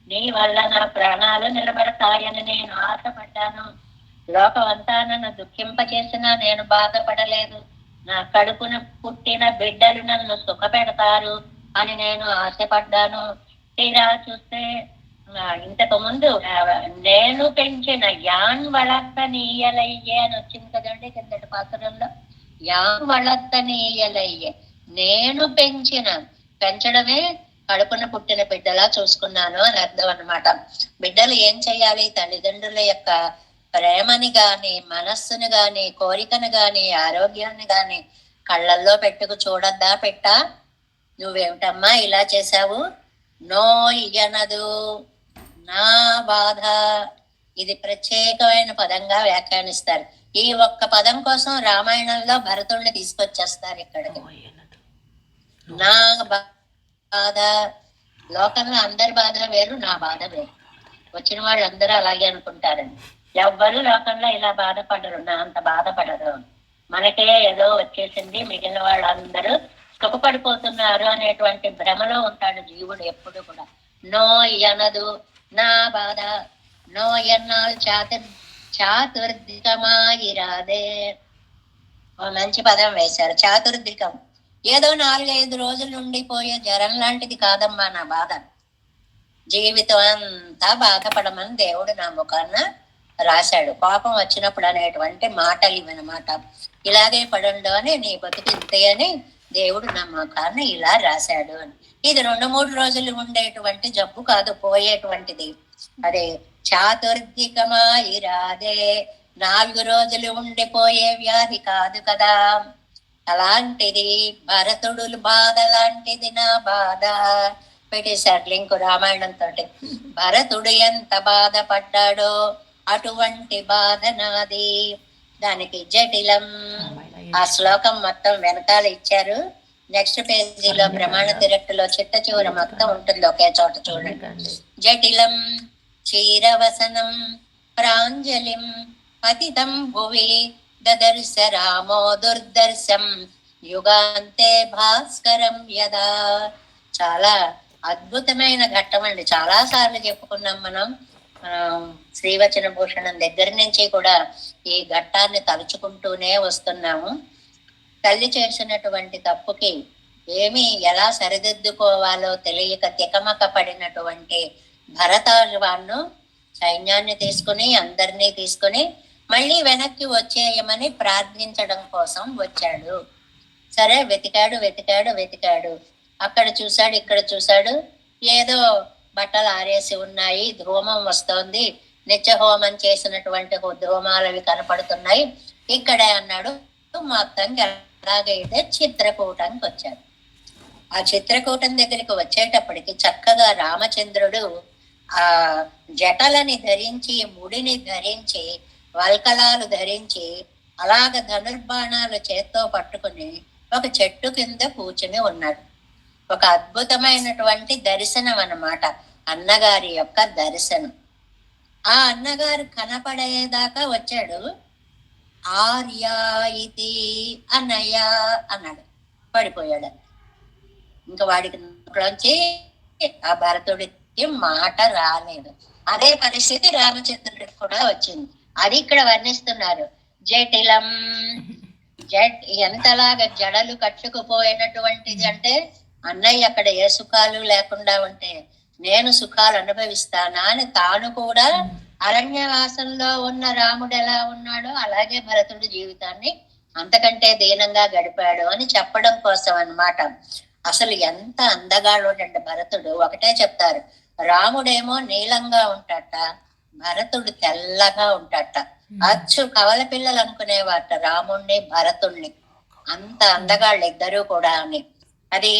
నీ వల్ల నా ప్రాణాలు నిలబడతాయని నేను ఆశపడ్డాను. లోకమంతా నన్ను దుఃఖింపచేసినా నేను బాధపడలేదు. నా కడుపున పుట్టిన బిడ్డలు నన్ను సుఖ పెడతారు అని నేను ఆశపడ్డాను. తీరా చూస్తే ఇంతకు ముందు నేను పెంచిన యాన్ వళర్త నీయలయ్యే అని వచ్చింది కదండి కిందటి పాత్రలో. యాన్ వళర్త నీయలయ్యే, నేను పెంచడమే కడుపున పుట్టిన బిడ్డలా చూసుకున్నాను అని అర్థం అన్నమాట. బిడ్డలు ఏం చేయాలి? తల్లిదండ్రుల యొక్క ప్రేమని గాని, మనస్సును గాని, కోరికను గాని, ఆరోగ్యాన్ని గాని కళ్ళల్లో పెట్టుకు చూడద్దా? పెట్టా నువ్వేమిటమ్మా ఇలా చేశావు, నో ఇయ్యనదు, నా బాధ, ఇది ప్రత్యేకమైన పదంగా వ్యాఖ్యానిస్తారు. ఈ ఒక్క పదం కోసం రామాయణంలో భరతుడిని తీసుకొచ్చేస్తారు ఇక్కడికి. నా బాధ, లోకంలో అందరి బాధ వేరు, నా బాధ వేరు. వచ్చిన వాళ్ళందరూ అలాగే అనుకుంటారండి. ఎవ్వరూ లోకంలో ఇలా బాధపడరు, నా అంత బాధపడరు. మనకే ఏదో వచ్చేసింది, మిగిలిన వాళ్ళందరూ సుఖపడిపోతున్నారు అనేటువంటి భ్రమలో ఉంటాడు జీవుడు ఎప్పుడు కూడా. నో అనదు నా బాధ, నో ఎన్నాళ్ళు చాతుర్దికమాయిరాదే. మంచి పదం వేశారు, చాతుర్దికం. ఏదో 4-5 రోజులు ఉండిపోయే జ్వరం లాంటిది కాదమ్మా నా బాధ. జీవితం అంతా బాధపడమని దేవుడు నా ముఖాన రాశాడు. కోపం వచ్చినప్పుడు అనేటువంటి మాటలు ఇవన్నమాట. ఇలాగే పడండు అని, నీ బతుకు ఇంతే అని దేవుడు నా ముఖాన ఇలా రాశాడు అని. ఇది 2-3 రోజులు ఉండేటువంటి జబ్బు కాదు, పోయేటువంటిది. అదే చాతుర్దికమాయిరాదే, 4 రోజులు ఉండిపోయే వ్యాధి కాదు కదా. అలాంటిది భరతుడు బాధ లాంటిది నా బాధ. పెట్టేశారు లింకు రామాయణంతో. భరతుడు ఎంత బాధపడ్డాడో అటువంటి బాధ నాది. దానికి జటిలం. ఆ శ్లోకం మొత్తం వెనకాల ఇచ్చారు. నెక్స్ట్ పేజీలో ప్రమాణ తిరట్టులో చిట్ట చివర మొత్తం ఉంటుంది ఒకే చోట చూడండి. జటిలం క్షీరవసనం ప్రాంజలిం పతితం భువి దదర్శ రామో దుర్దర్శం యుగాంతే భాస్కరం యదా. చాలా అద్భుతమైన ఘట్టం అండి. చాలా సార్లు చెప్పుకున్నాం మనం. శ్రీవచన భూషణం దగ్గర నుంచి కూడా ఈ ఘట్టాన్ని తలుచుకుంటూనే వస్తున్నాము. తల్లి చేసినటువంటి తప్పుకి ఎలా సరిదిద్దుకోవాలో తెలియక తికమక పడినటువంటి భరతాళ్వాన్ను సైన్యాన్ని తీసుకుని అందరినీ తీసుకుని మళ్ళీ వెనక్కి వచ్చేయమని ప్రార్థించడం కోసం వచ్చాడు. సరే, వెతికాడు. అక్కడ చూశాడు, ఇక్కడ చూశాడు. ఏదో బట్టలు ఆరేసి ఉన్నాయి, ధూమం వస్తోంది, నిత్య హోమం చేసినటువంటి ధూమాలు అవి కనపడుతున్నాయి. ఇక్కడే అన్నాడు. మొత్తానికి ఎలాగైతే చిత్రకూటానికి వచ్చాడు. ఆ చిత్రకూటం దగ్గరికి వచ్చేటప్పటికి చక్కగా రామచంద్రుడు ఆ జటలని ధరించి, ముడిని ధరించి, వల్కలాలు ధరించి, అలాగ ధనుర్బాణాలు చేత్తో పట్టుకుని ఒక చెట్టు కింద కూర్చుని ఉన్నాడు. ఒక అద్భుతమైనటువంటి దర్శనం అన్నమాట, అన్నగారి యొక్క దర్శనం. ఆ అన్నగారు కనపడేదాకా వచ్చాడు. ఆర్యా ఇది అన్నయ్య అన్నాడు, పడిపోయాడు. ఇంకా వాడికి నుంచి ఆ భరతుడికి మాట రాలేదు. అదే పరిస్థితి రామచంద్రుడికి కూడా వచ్చింది. అది ఇక్కడ వర్ణిస్తున్నారు. జటిలం, ఎంతలాగా జడలు కట్టుకుపోయినటువంటిది అంటే, అన్నయ్య అక్కడ ఏ సుఖాలు లేకుండా ఉంటే నేను సుఖాలు అనుభవిస్తానా అని తాను కూడా అరణ్యవాసంలో ఉన్న రాముడు ఎలా ఉన్నాడో అలాగే భరతుడి జీవితాన్ని అంతకంటే దీనంగా గడిపాడు అని చెప్పడం కోసం అన్నమాట. అసలు ఎంత అందగాడు భరతుడు. ఒకటే చెప్తారు, రాముడేమో నీలంగా ఉంటాట, భరతుడు తెల్లగా ఉంటాట. అచ్చు కవల పిల్లలు అనుకునేవాట రాముణ్ణి భరతుణ్ణి. అంత అందగాళ్ళు ఇద్దరు కూడా అని. అది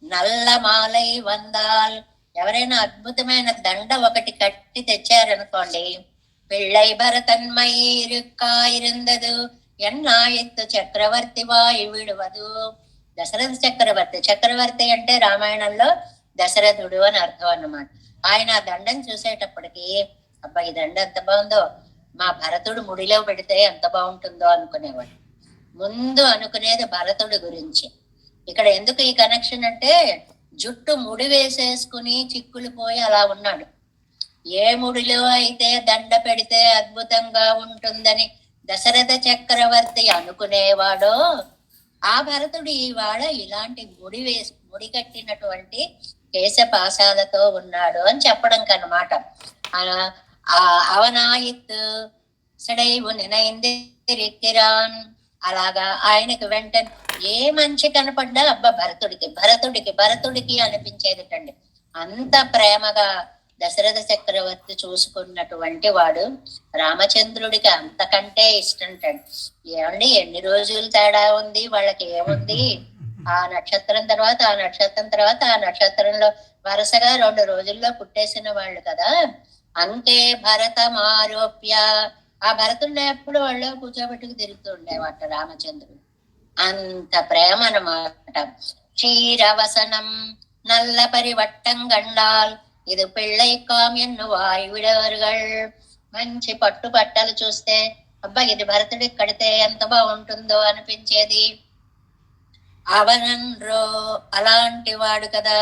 నల్ల మాలై వందాల్. ఎవరైనా అద్భుతమైన దండ ఒకటి కట్టి తెచ్చారనుకోండి, పిళ్ళై భరతన్మయిరుందదు ఎన్నాయత్తు చక్రవర్తి వాయు విడువదు. దశరథ చక్రవర్తి అంటే రామాయణంలో దశరథుడు అని అర్థం అన్నమాట. ఆయన ఆ దండం చూసేటప్పటికి, అబ్బా ఈ దండ ఎంత బాగుందో, మా భరతుడు ముడిలో పెడితే ఎంత బాగుంటుందో అనుకునేవాడు. ముందు అనుకునేది భరతుడి గురించి. ఇక్కడ ఎందుకు ఈ కనెక్షన్ అంటే, జుట్టు ముడి వేసేసుకుని చిక్కులు పోయి అలా ఉన్నాడు. ఏ ముడిలో అయితే దండ పెడితే అద్భుతంగా ఉంటుందని దశరథ చక్రవర్తి అనుకునేవాడో, ఆ భరతుడు ఇవాళ ఇలాంటి ముడి కట్టినటువంటి కేశపాశాలతో ఉన్నాడు అని చెప్పడం కన్నమాట. అవనాయిత్ సడైవు నినైందిరాన్. అలాగా ఆయనకు వెంటనే ఏ మంచి కనపడ్డా అబ్బా భరతుడికి అనిపించేదిటండి. అంత ప్రేమగా దశరథ చక్రవర్తి చూసుకున్నటువంటి వాడు రామచంద్రుడికి అంతకంటే ఇష్టంటండి. ఏమండి ఎన్ని రోజులు తేడా ఉంది వాళ్ళకి, ఏముంది ఆ నక్షత్రం తర్వాత ఆ నక్షత్రం తర్వాత ఆ నక్షత్రంలో వరుసగా 2 రోజుల్లో పుట్టేసిన వాళ్ళు కదా. అంతే భరతమారోప్య, ఆ భరతుడిని ఎప్పుడు వాళ్ళు కూర్చోబెట్టుకు తిరుగుతూ ఉండేవాట రామచంద్రుడు. అంత ప్రేమ అన్నమాట. క్షీరవసనం నల్ల పరివట్టం గండాల్ ఇది పిళ్ళై కామ్యన్ను వాయువిడవర్గల్. మంచి పట్టు బట్టలు చూస్తే అబ్బా ఇది భరతుడికి కడితే ఎంత బాగుంటుందో అనిపించేది. అవనండ్రో అలాంటి వాడు కదా.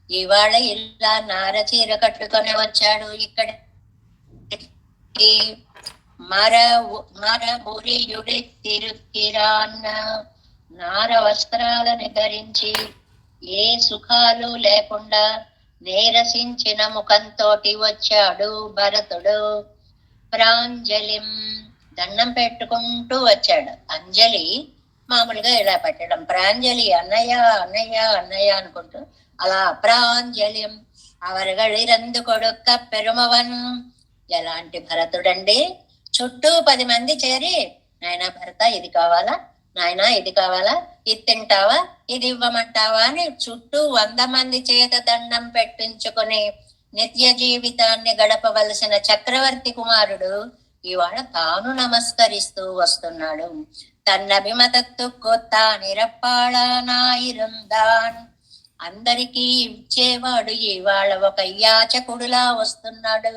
ఇవాళ ఇలా నార చీర కట్టుకొని వచ్చాడు ఇక్కడ. మరమురియుడి తిరుక్కిరాన్న నార వస్త్రాలను ధరించి ఏ సుఖాలు లేకుండా నీరసించిన ముఖంతోటి వచ్చాడు భరతుడు. ప్రాంజలిం దండం పెట్టుకుంటూ వచ్చాడు. అంజలి మామూలుగా ఇలా పెట్టడం, ప్రాంజలి అన్నయ్య అన్నయ్య అన్నయ్య అనుకుంటూ అలా ప్రాంజలిం అవరగళిరందు కొడుక్క పెరుమవన్. ఎలాంటి భరతుడండి! చుట్టూ 10 మంది చేరి నాయన భరత ఇది కావాలా, నాయన ఇది కావాలా, ఇది తింటావా, ఇది ఇవ్వమంటావా అని చుట్టూ 100 మంది చేత దండం పెట్టించుకుని నిత్య జీవితాన్ని గడపవలసిన చక్రవర్తి కుమారుడు ఇవాళ తాను నమస్కరిస్తూ వస్తున్నాడు. తన్నభిమతత్తు కొత్తాని రప్పాళనాయిరుందాన్. అందరికీ ఇచ్చేవాడు ఇవాళ ఒక యాచకుడులా వస్తున్నాడు.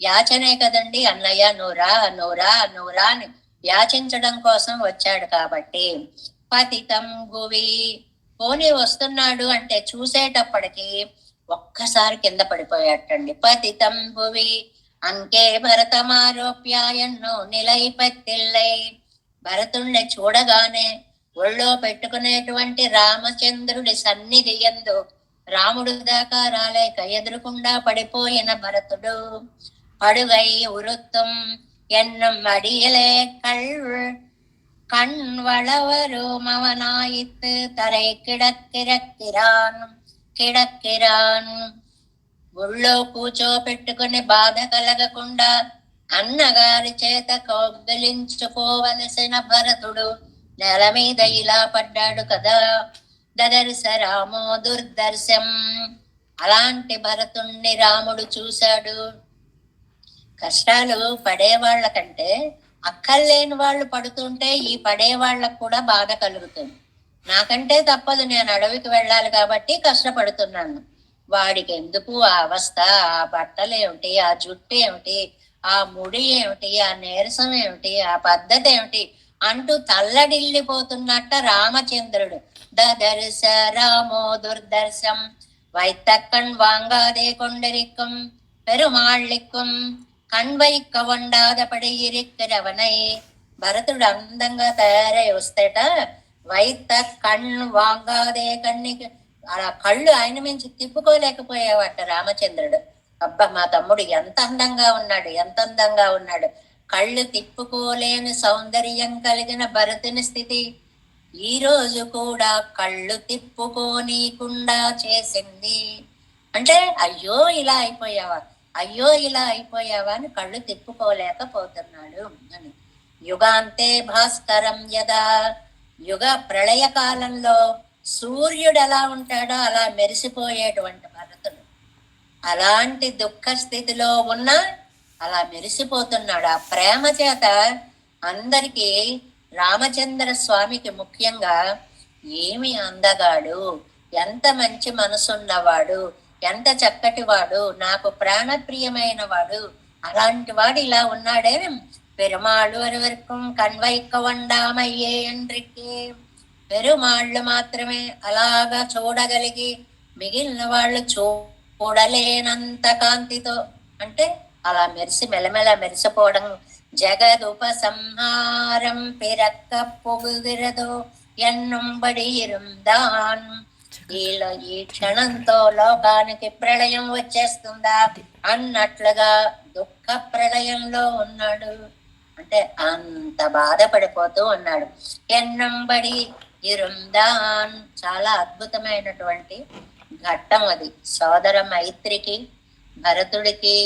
యాచనే కదండి, అన్నయ్య నూరా నూరా నూరా అని యాచించడం కోసం వచ్చాడు కాబట్టి. పతితం భువి పోనీ వస్తున్నాడు అంటే చూసేటప్పటికి ఒక్కసారి కింద పడిపోయాటండి. పతితం భువి అంకే భరతమారోప్యాయన్నో నిలైపత్తిల్లై. భరతుణ్ణి చూడగానే ఒళ్ళో పెట్టుకునేటువంటి రామచంద్రుడి సన్నిధి యందు రాముడు దాకా రాలేక ఎదురుకుండా పడిపోయిన భరతుడు పడుగై ఉరుత్తం ఎన్నం అడియలే కణ్ వళవరు మవనాయిత్ తరై కిడక్కిరాన్. ఒళ్ళో కూచోపెట్టుకుని బాధ కలగకుండా అన్నగారి చేత కౌగిలించుకోవలసిన భరతుడు నేల మీద ఇలా పడ్డాడు కదా. దదర్శ రామో దుర్దర్శం. అలాంటి భరతుణ్ణి రాముడు చూశాడు. కష్టాలు పడేవాళ్ల కంటే అక్కర్లేని వాళ్ళు పడుతుంటే ఈ పడేవాళ్లకు కూడా బాధ కలుగుతుంది. నాకంటే తప్పదు, నేను అడవికి వెళ్ళాలి కాబట్టి కష్టపడుతున్నాను. వాడికి ఎందుకు ఆ అవస్థ, ఆ బట్టలు ఏమిటి, ఆ జుట్టు ఏమిటి, ఆ ముడి ఏమిటి, ఆ నీరసం ఏమిటి, ఆ పద్ధతి ఏమిటి అంటూ తల్లడిల్లిపోతున్నట్ట రామచంద్రుడు. దదర్శ రామో దుర్దర్శం వైతక్కన్ వాంగాదే కొండరిక్కం పెరుమాళ్ళిక్కం కణ్వైక్క వండాదపడి ఇరిక్కరవనై. భరతుడు అందంగా తయారై వస్తేట వైత కణ్ వాంగాదే కన్నికి అలా కళ్ళు ఆయన మించి తిప్పుకోలేకపోయేవాట రామచంద్రుడు. అబ్బా మా తమ్ముడు ఎంత అందంగా ఉన్నాడు, ఎంత అందంగా ఉన్నాడు. కళ్ళు తిప్పుకోలేని సౌందర్యం కలిగిన భరతుని స్థితి ఈ రోజు కూడా కళ్ళు తిప్పుకోనీకుండా చేసింది. అంటే అయ్యో ఇలా అయిపోయావా, అయ్యో ఇలా అయిపోయావా అని కళ్ళు తిప్పుకోలేకపోతున్నాడు అని. యుగాంతే భాస్కరం యదా. యుగ ప్రళయ కాలంలో సూర్యుడు ఎలా ఉంటాడో అలా మెరిసిపోయేటువంటి భరతుడు అలాంటి దుఃఖ స్థితిలో ఉన్నా అలా మెరిసిపోతున్నాడు. ఆ ప్రేమ చేత అందరికీ రామచంద్ర స్వామికి ముఖ్యంగా ఏమి అందగాడు, ఎంత మంచి మనసున్నవాడు, ఎంత చక్కటి వాడు, నాకు ప్రాణప్రియమైన వాడు, అలాంటి వాడు ఇలా ఉన్నాడే. పెరుమాళ్ళు వరవరకు కన్వైక్క వండామయ్యే ఎండ్రికి. పెరుమాళ్ళు మాత్రమే అలాగా చూడగలిగి మిగిలిన వాళ్ళు చూడలేనంత కాంతితో అంటే అలా మెరిసి మెలమెల మెరిసిపోవడం. జగదుపసంహారం పిరక్క పొగుదిరదో ఎన్నుంబడి ఇరుందాన్. వీళ్ళు ఈ క్షణంతో లోకానికి ప్రళయం వచ్చేస్తుందా అన్నట్లుగా దుఃఖ ప్రళయంలో ఉన్నాడు. అంటే అంత బాధపడిపోతూ ఉన్నాడు. ఎన్నంబడి ఇరుందాన్ చాలా అద్భుతమైనటువంటి ఘట్టం అది. సోదర మైత్రికి భరతుడికి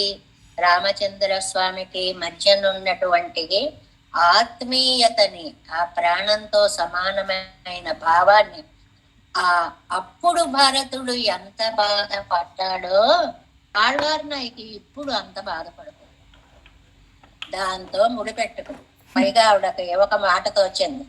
రామచంద్ర స్వామికి మధ్యనున్నటువంటి ఆత్మీయతని, ఆ ప్రాణంతో సమానమైన భావాన్ని అప్పుడు భరతుడు ఎంత బాధపడ్డాడో ఆళ్వార్నాయికి ఇప్పుడు అంత బాధపడతాడు. దాంతో ముడిపెట్టుకు పైగా ఆవిడకి ఒక మాటతో వచ్చింది,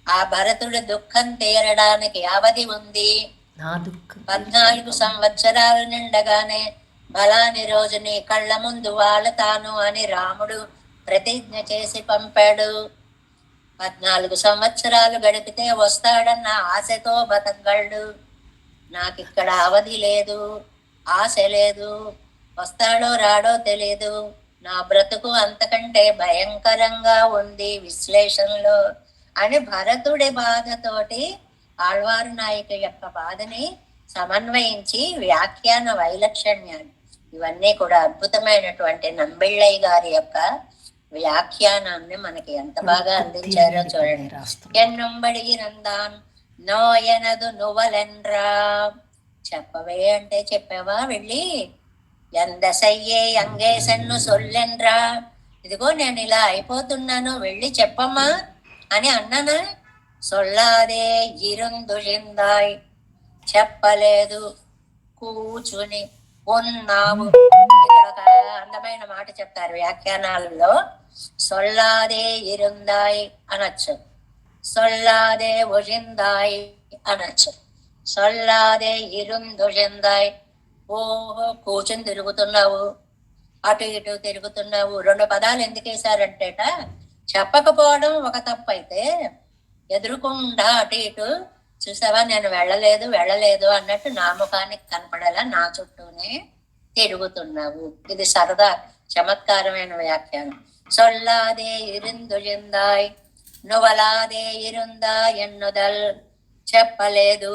ఆ భరతుడి దుఃఖం తీరడానికి అవధి ఉంది. 14 సంవత్సరాలు నిండగానే బలాని రోజు నీ కళ్ళ ముందు వాళ్తాను అని రాముడు ప్రతిజ్ఞ చేసి పంపాడు. 14 సంవత్సరాలు గడిపితే వస్తాడన్న ఆశతో బతకగలడు. నాకిక్కడ అవధి లేదు, ఆశ లేదు, వస్తాడో రాడో తెలియదు. నా బ్రతుకు అంతకంటే భయంకరంగా ఉంది విశ్లేషణలో అని భరతుడి బాధతోటి ఆళ్వారు నాయకు యొక్క బాధని సమన్వయించి వ్యాఖ్యాన వైలక్షణ్యాన్ని ఇవన్నీ కూడా అద్భుతమైనటువంటి నంబిళ్ళయ్య గారి యొక్క వ్యాఖ్యానాన్ని మనకి ఎంత బాగా అందించారో చూడండి. ఎన్నుంబడి రందాన్ నోయనదు నువ్వలెన్రా, చెప్పవే అంటే చెప్పావా వెళ్ళి, ఎందసయ్యే అంగేసన్ను సొల్లెన్రా, ఇదిగో నేను ఇలా అయిపోతున్నాను వెళ్ళి చెప్పమ్మా అని అన్నానా. సొల్లాదే ఇరుందుళిందాయ్, చెప్పలేదు కూచుని ఉన్నావు. ఇక్కడ ఒక అందమైన మాట చెప్తారు వ్యాఖ్యానాలలో, సొల్లాదే ఇరుందాయ్ అనొచ్చు, సొల్లాదే ఒజిందాయ్ అనొచ్చు. సొల్లాదే ఇరుందుళిందాయ్, ఓహో కూర్చుని తిరుగుతున్నావు, అటు ఇటు తిరుగుతున్నావు. 2 పదాలు ఎందుకు వేశారంటేట, చెప్పకపోవడం ఒక తప్పు అయితే ఎదురుకుండా అటు ఇటు చూసావా నేను వెళ్ళలేదు వెళ్ళలేదు అన్నట్టు నా ముఖానికి కనపడేలా నా చుట్టూనే తిరుగుతున్నావు. ఇది సరదా చమత్కారమైన వ్యాఖ్యానం. సొల్లాదే ఇరుందుళిందాయ్ నువ్వలాదే ఇరుందా ఎన్నుదల్, చెప్పలేదు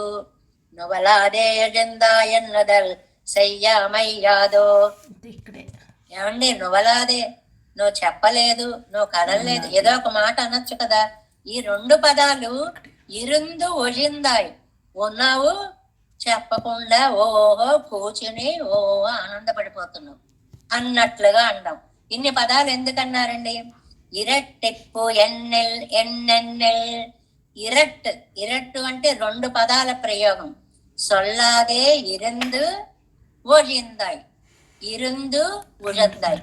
నువ్వలాదే ఇరుందా ఎన్నుదల్ సయ్యామయ్యాదో. ఏమండి నువ్వలాదే, నువ్వు చెప్పలేదు, నువ్వు కదలలేదు, ఏదో ఒక మాట అనొచ్చు కదా. ఈ 2 పదాలు ఇరుందు ఒజిందాయ్, ఉన్నావు చెప్పకుండా ఓహో కూర్చుని ఓహో ఆనందపడిపోతున్నావు అన్నట్లుగా అంటాం. ఇన్ని పదాలు ఎందుకన్నారండి? ఇరట్టెప్పు ఎన్నెల్ ఎన్నెన్నెల్, ఇరట్టు అంటే 2 పదాల ప్రయోగం. సొల్లాదే ఇరుందు ఒజిందాయ్, ఇరుందు ఉజందాయ్,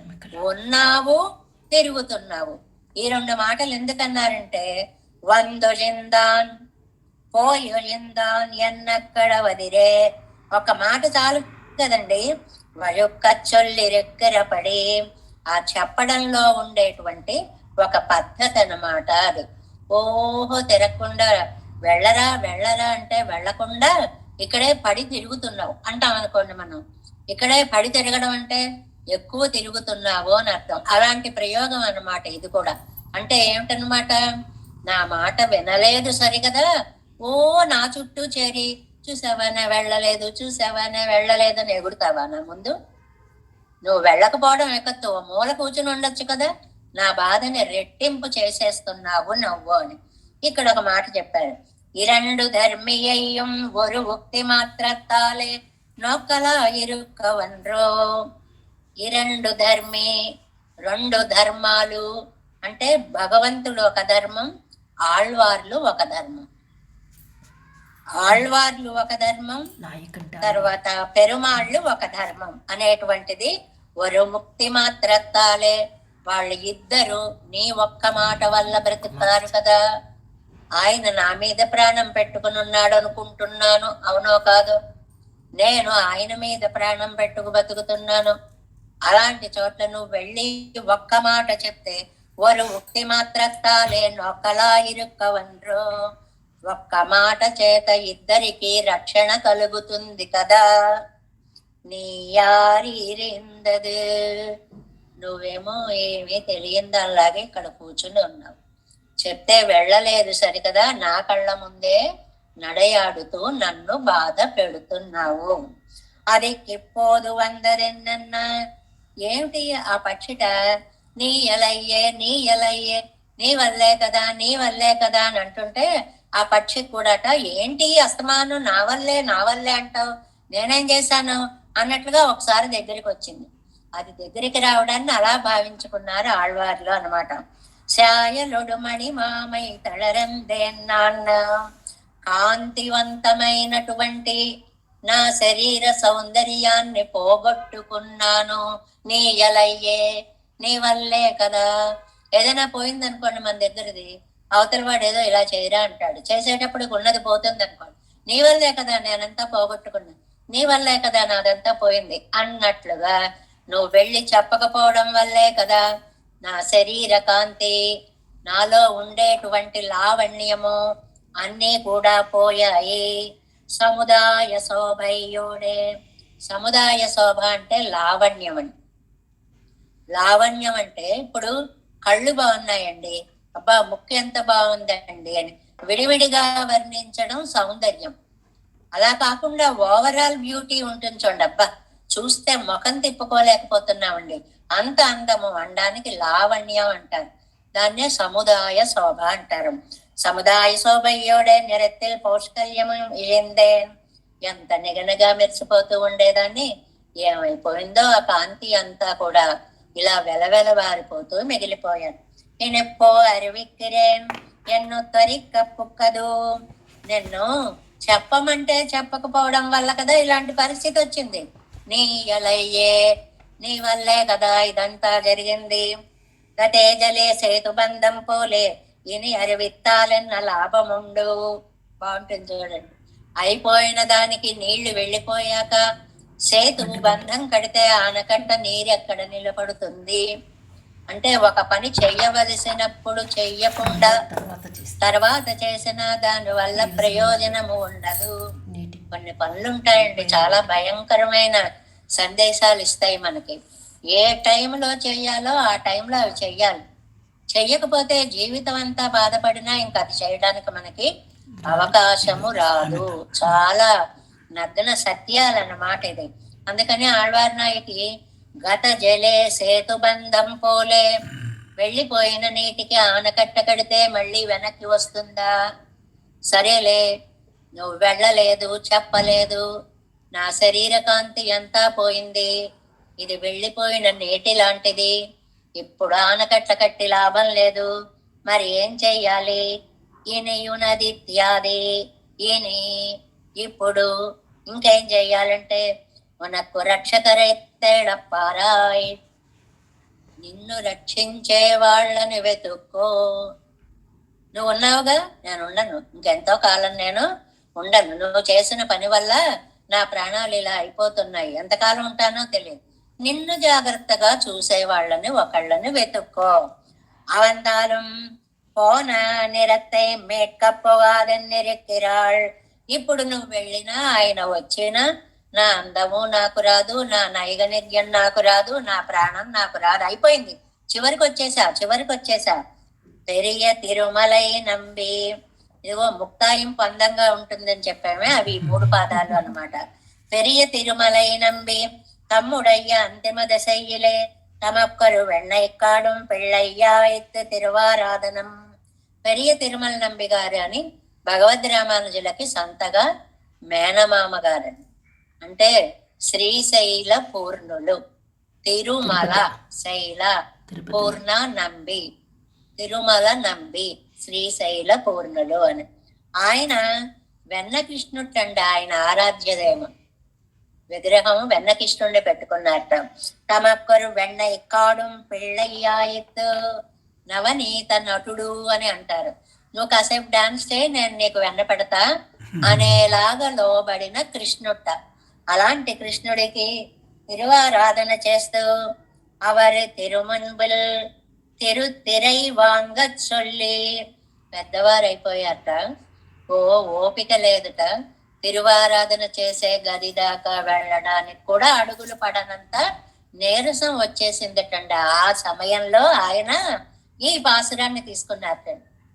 ఉన్నావు తిరుగుతున్నావు. ఈ 2 మాటలు ఎందుకన్నారంటే, వందొజిందాన్ పోయొజిందాన్ ఎన్నక్కడ వదిరే, ఒక మాట చాలు కదండి. వయొక్క చొల్లిరెక్కరపడి, ఆ చెప్పడంలో ఉండేటువంటి ఒక పద్ధతి అన్నమాట అది. ఓహో తిరగకుండా వెళ్ళరా వెళ్ళరా అంటే వెళ్ళకుండా ఇక్కడే పడి తిరుగుతున్నావు అంటాం అనుకోండి మనం. ఇక్కడే పడి తిరగడం అంటే ఎక్కువ తిరుగుతున్నావు అని అర్థం. అలాంటి ప్రయోగం అన్నమాట ఇది కూడా. అంటే ఏమిటనమాట, నా మాట వినలేదు సరికదా, ఓ నా చుట్టూ చేరి చూసావానే వెళ్ళలేదు చూసావానే వెళ్ళలేదు అని ఎగురుతావా నా ముందు? నువ్వు వెళ్ళకపోవడం ఎక్కతో మూల కూర్చుని ఉండొచ్చు కదా, నా బాధని రెట్టింపు చేసేస్తున్నావు నువ్వు అని. ఇక్కడ ఒక మాట చెప్పారు, ఇరండు ధర్మియ్యం ఒరు ఉక్తి మాత్రత్తాలే నొక్కలా ఇరుక్కవన్రో. ఇరండు ధర్మి, 2 ధర్మాలు అంటే భగవంతుడు ఒక ధర్మం, ఆళ్వార్లు ఒక ధర్మం. ఆళ్వార్లు ఒక ధర్మం, తర్వాత పెరుమాళ్ళు ఒక ధర్మం అనేటువంటిది ఒరు ముక్తి మాత్రత్తాలే. వాళ్ళు ఇద్దరు నీ ఒక్క మాట వల్ల బ్రతుకుతారు కదా. ఆయన నా మీద ప్రాణం పెట్టుకుని ఉన్నాడు అనుకుంటున్నాను, అవునో కాదు? నేను ఆయన మీద ప్రాణం పెట్టుకు బతుకుతున్నాను. అలాంటి చోట్ల నువ్వు వెళ్ళి ఒక్క మాట చెప్తే ఒరు ముక్తి మాత్రత్తాలే నొక్కలా ఇరుక్కవన్రో, ఒక్క మాట చేత ఇద్దరికి రక్షణ కలుగుతుంది కదా. నీ యారీరిందదు, నువ్వేమో ఏమీ తెలియందల్లాగే ఇక్కడ కూర్చుని ఉన్నావు. చెప్తే వెళ్ళలేదు సరికదా, నా కళ్ళ ముందే నడయాడుతూ నన్ను బాధ పెడుతున్నావు. అది కిప్పోదు వందరెన్నన్నా, ఏమిటి ఆ పక్షిట నీ ఎలయ్యే నీ ఎలయ్యే నీ వల్లే కదా నీ వల్లే కదా అని అంటుంటే, ఆ పక్షి కూడాట ఏంటి అస్తమానం నా వల్లే అంటావు, నేనేం చేశాను అన్నట్లుగా ఒకసారి దగ్గరికి వచ్చింది. అది దగ్గరికి రావడాన్ని అలా భావించుకున్నారు ఆళ్వార్లు అనమాట. శాయలుడు మణి మామై తళరందేన్నాన్న, కాంతివంతమైనటువంటి నా శరీర సౌందర్యాన్ని పోగొట్టుకున్నాను నీ ఎలయ్యే, నీ వల్లే కదా. ఏదైనా పోయిందనుకోండి మన దగ్గరది, అవతల వాడు ఏదో ఇలా చేయరా అంటాడు, చేసేటప్పుడు ఉన్నది పోతుంది అనుకోండి, నీ వల్లే కదా నేనంతా పోగొట్టుకున్నా, నీ వల్లే కదా నాదంతా పోయింది అన్నట్లుగా నువ్వు వెళ్ళి చెప్పకపోవడం వల్లే కదా నా శరీర కాంతి, నాలో ఉండేటువంటి లావణ్యము అన్నీ కూడా పోయాయి. సముదాయ శోభయ్యోడే, సముదాయ శోభ అంటే లావణ్యం అండి. లావణ్యం అంటే ఇప్పుడు కళ్ళు బాగున్నాయండి, అబ్బా ముక్కు ఎంత బాగుందండి అని విడివిడిగా వర్ణించడం సౌందర్యం. అలా కాకుండా ఓవరాల్ బ్యూటీ ఉంటుంది చూడండి, అబ్బా చూస్తే ముఖం తిప్పుకోలేకపోతున్నామండి, అంత అందము అనడానికి లావణ్యం అంటారు. దాన్నే సముదాయ శోభ అంటారు. సముదాయ శోభయ్యోడే నిరత్తిల్ పౌష్కల్యము ఏందే, ఎంత నిగనగా మెరిసిపోతూ ఉండేదాన్ని ఏమైపోయిందో ఆ కాంతి అంతా కూడా ఇలా వెలవెలవారిపోతూ మిగిలిపోయాను. నేనెప్పో అరివిక్కిరేన్ ఎన్ను త్వరిక్కప్పుక్కదు, నిన్ను చెప్పమంటే చెప్పకపోవడం వల్ల కదా ఇలాంటి పరిస్థితి వచ్చింది. నీ ఎలయ్యే, నీ వల్లే కదా ఇదంతా జరిగింది. గతేజలే సేతు బంధం పోలే ఇని అరివిత్తాలన్న లాభముండు. బాగుంటుంది చూడండి, అయిపోయిన దానికి నీళ్లు వెళ్ళిపోయాక సేతువు బంధం కడితే ఆనకట్ట నీరెక్కడ నిలబడుతుంది అంటే, ఒక పని చెయ్యవలసినప్పుడు చెయ్యకుండా తర్వాత చేసిన దాని వల్ల ప్రయోజనము ఉండదు. కొన్ని పనులు ఉంటాయండి చాలా భయంకరమైన సందేశాలు ఇస్తాయి మనకి. ఏ టైంలో చెయ్యాలో ఆ టైంలో అవి చెయ్యాలి, చెయ్యకపోతే జీవితం అంతా బాధపడినా ఇంకా అది చేయడానికి మనకి అవకాశము రాదు. చాలా నగ్న సత్యాలన్నమాట ఇది. అందుకని ఆళ్వార్ నాయకి గత జలే సేతుబంధం పోలే, వెళ్ళిపోయిన నీటికి ఆనకట్ట కడితే మళ్ళీ వెనక్కి వస్తుందా? సరేలే, నువ్వు వెళ్ళలేదు, చెప్పలేదు, నా శరీర కాంతి అంతా పోయింది, ఇది వెళ్ళిపోయిన నీటి లాంటిది, ఇప్పుడు ఆనకట్ట కట్టి లాభం లేదు, మరి ఏం చెయ్యాలి? ఇనియునదిత్యాది, ఇని ఇప్పుడు ఇంకేం చెయ్యాలంటే ఉనకు రక్షకరెత్తేడప్పారాయ్, నిన్ను రక్షించే వాళ్ళని వెతుక్కో. నువ్వు ఉన్నావుగా, నేను ఉండను, ఇంకెంతో కాలం నేను ఉండను, నువ్వు చేసిన పని వల్ల నా ప్రాణాలు ఇలా అయిపోతున్నాయి, ఎంతకాలం ఉంటానో తెలియదు, నిన్ను జాగ్రత్తగా చూసే వాళ్ళని ఒకళ్ళని వెతుక్కో. అవந்தாலும் పోన నిరத்தை మేట్కపోగాదెన్నెరెక్కిరాళ్, ఇప్పుడు నువ్వు వెళ్ళినా ఆయన వచ్చినా నా అందము నాకు రాదు, నా నైగనిగ్యం నాకు రాదు, నా ప్రాణం నాకు రాదు, అయిపోయింది, చివరికి వచ్చేసా. పెరియ తిరుమలై నంబి, ఇదిగో ముక్తాయింపు అందంగా ఉంటుందని చెప్పామే, అవి 3 పాదాలు అన్నమాట. పెరియ తిరుమలై నంబి తమ్ముడయ్య అంతిమ దశయ్యిలే, తమొక్కరు వెన్నైక్కాడుం పెళ్ళయ్యాయిత్ తిరువారాధనం. పెరియ తిరుమల నంబి గారు అని భగవద్ రామానుజులకి సంతగా మేనమామ గారని, అంటే శ్రీశైల పూర్ణులు, తిరుమల శైల పూర్ణ నంబి, తిరుమల నంబి శ్రీశైల పూర్ణులు అని. ఆయన వెన్న కృష్ణుడు, ఆయన ఆరాధ్యదేమం విగ్రహం వెన్న కృష్ణుడిని పెట్టుకున్నారట. తమొక్కరు వెన్న ఇక్కాడుం పెళ్ళయ్యాయిత్, నవనీత నటుడు అని అంటారు. నువ్వు కాసేపు డాన్స్ చేయి, నేను నీకు వెన్న పెడతా అనేలాగా లోబడిన కృష్ణుట. అలాంటి కృష్ణుడికి తిరువారాధన చేస్తూ అవరు తిరుమన్బుల్ తిరుతిరై వాంగ చొల్లి, పెద్దవారైపోయారట, ఓపిక లేదుట, తిరువారాధన చేసే గది దాకా వెళ్ళడానికి కూడా అడుగులు పడనంత నీరసం వచ్చేసిందటండి. ఆ సమయంలో ఆయన ఈ పాసురాన్ని తీసుకున్నారట.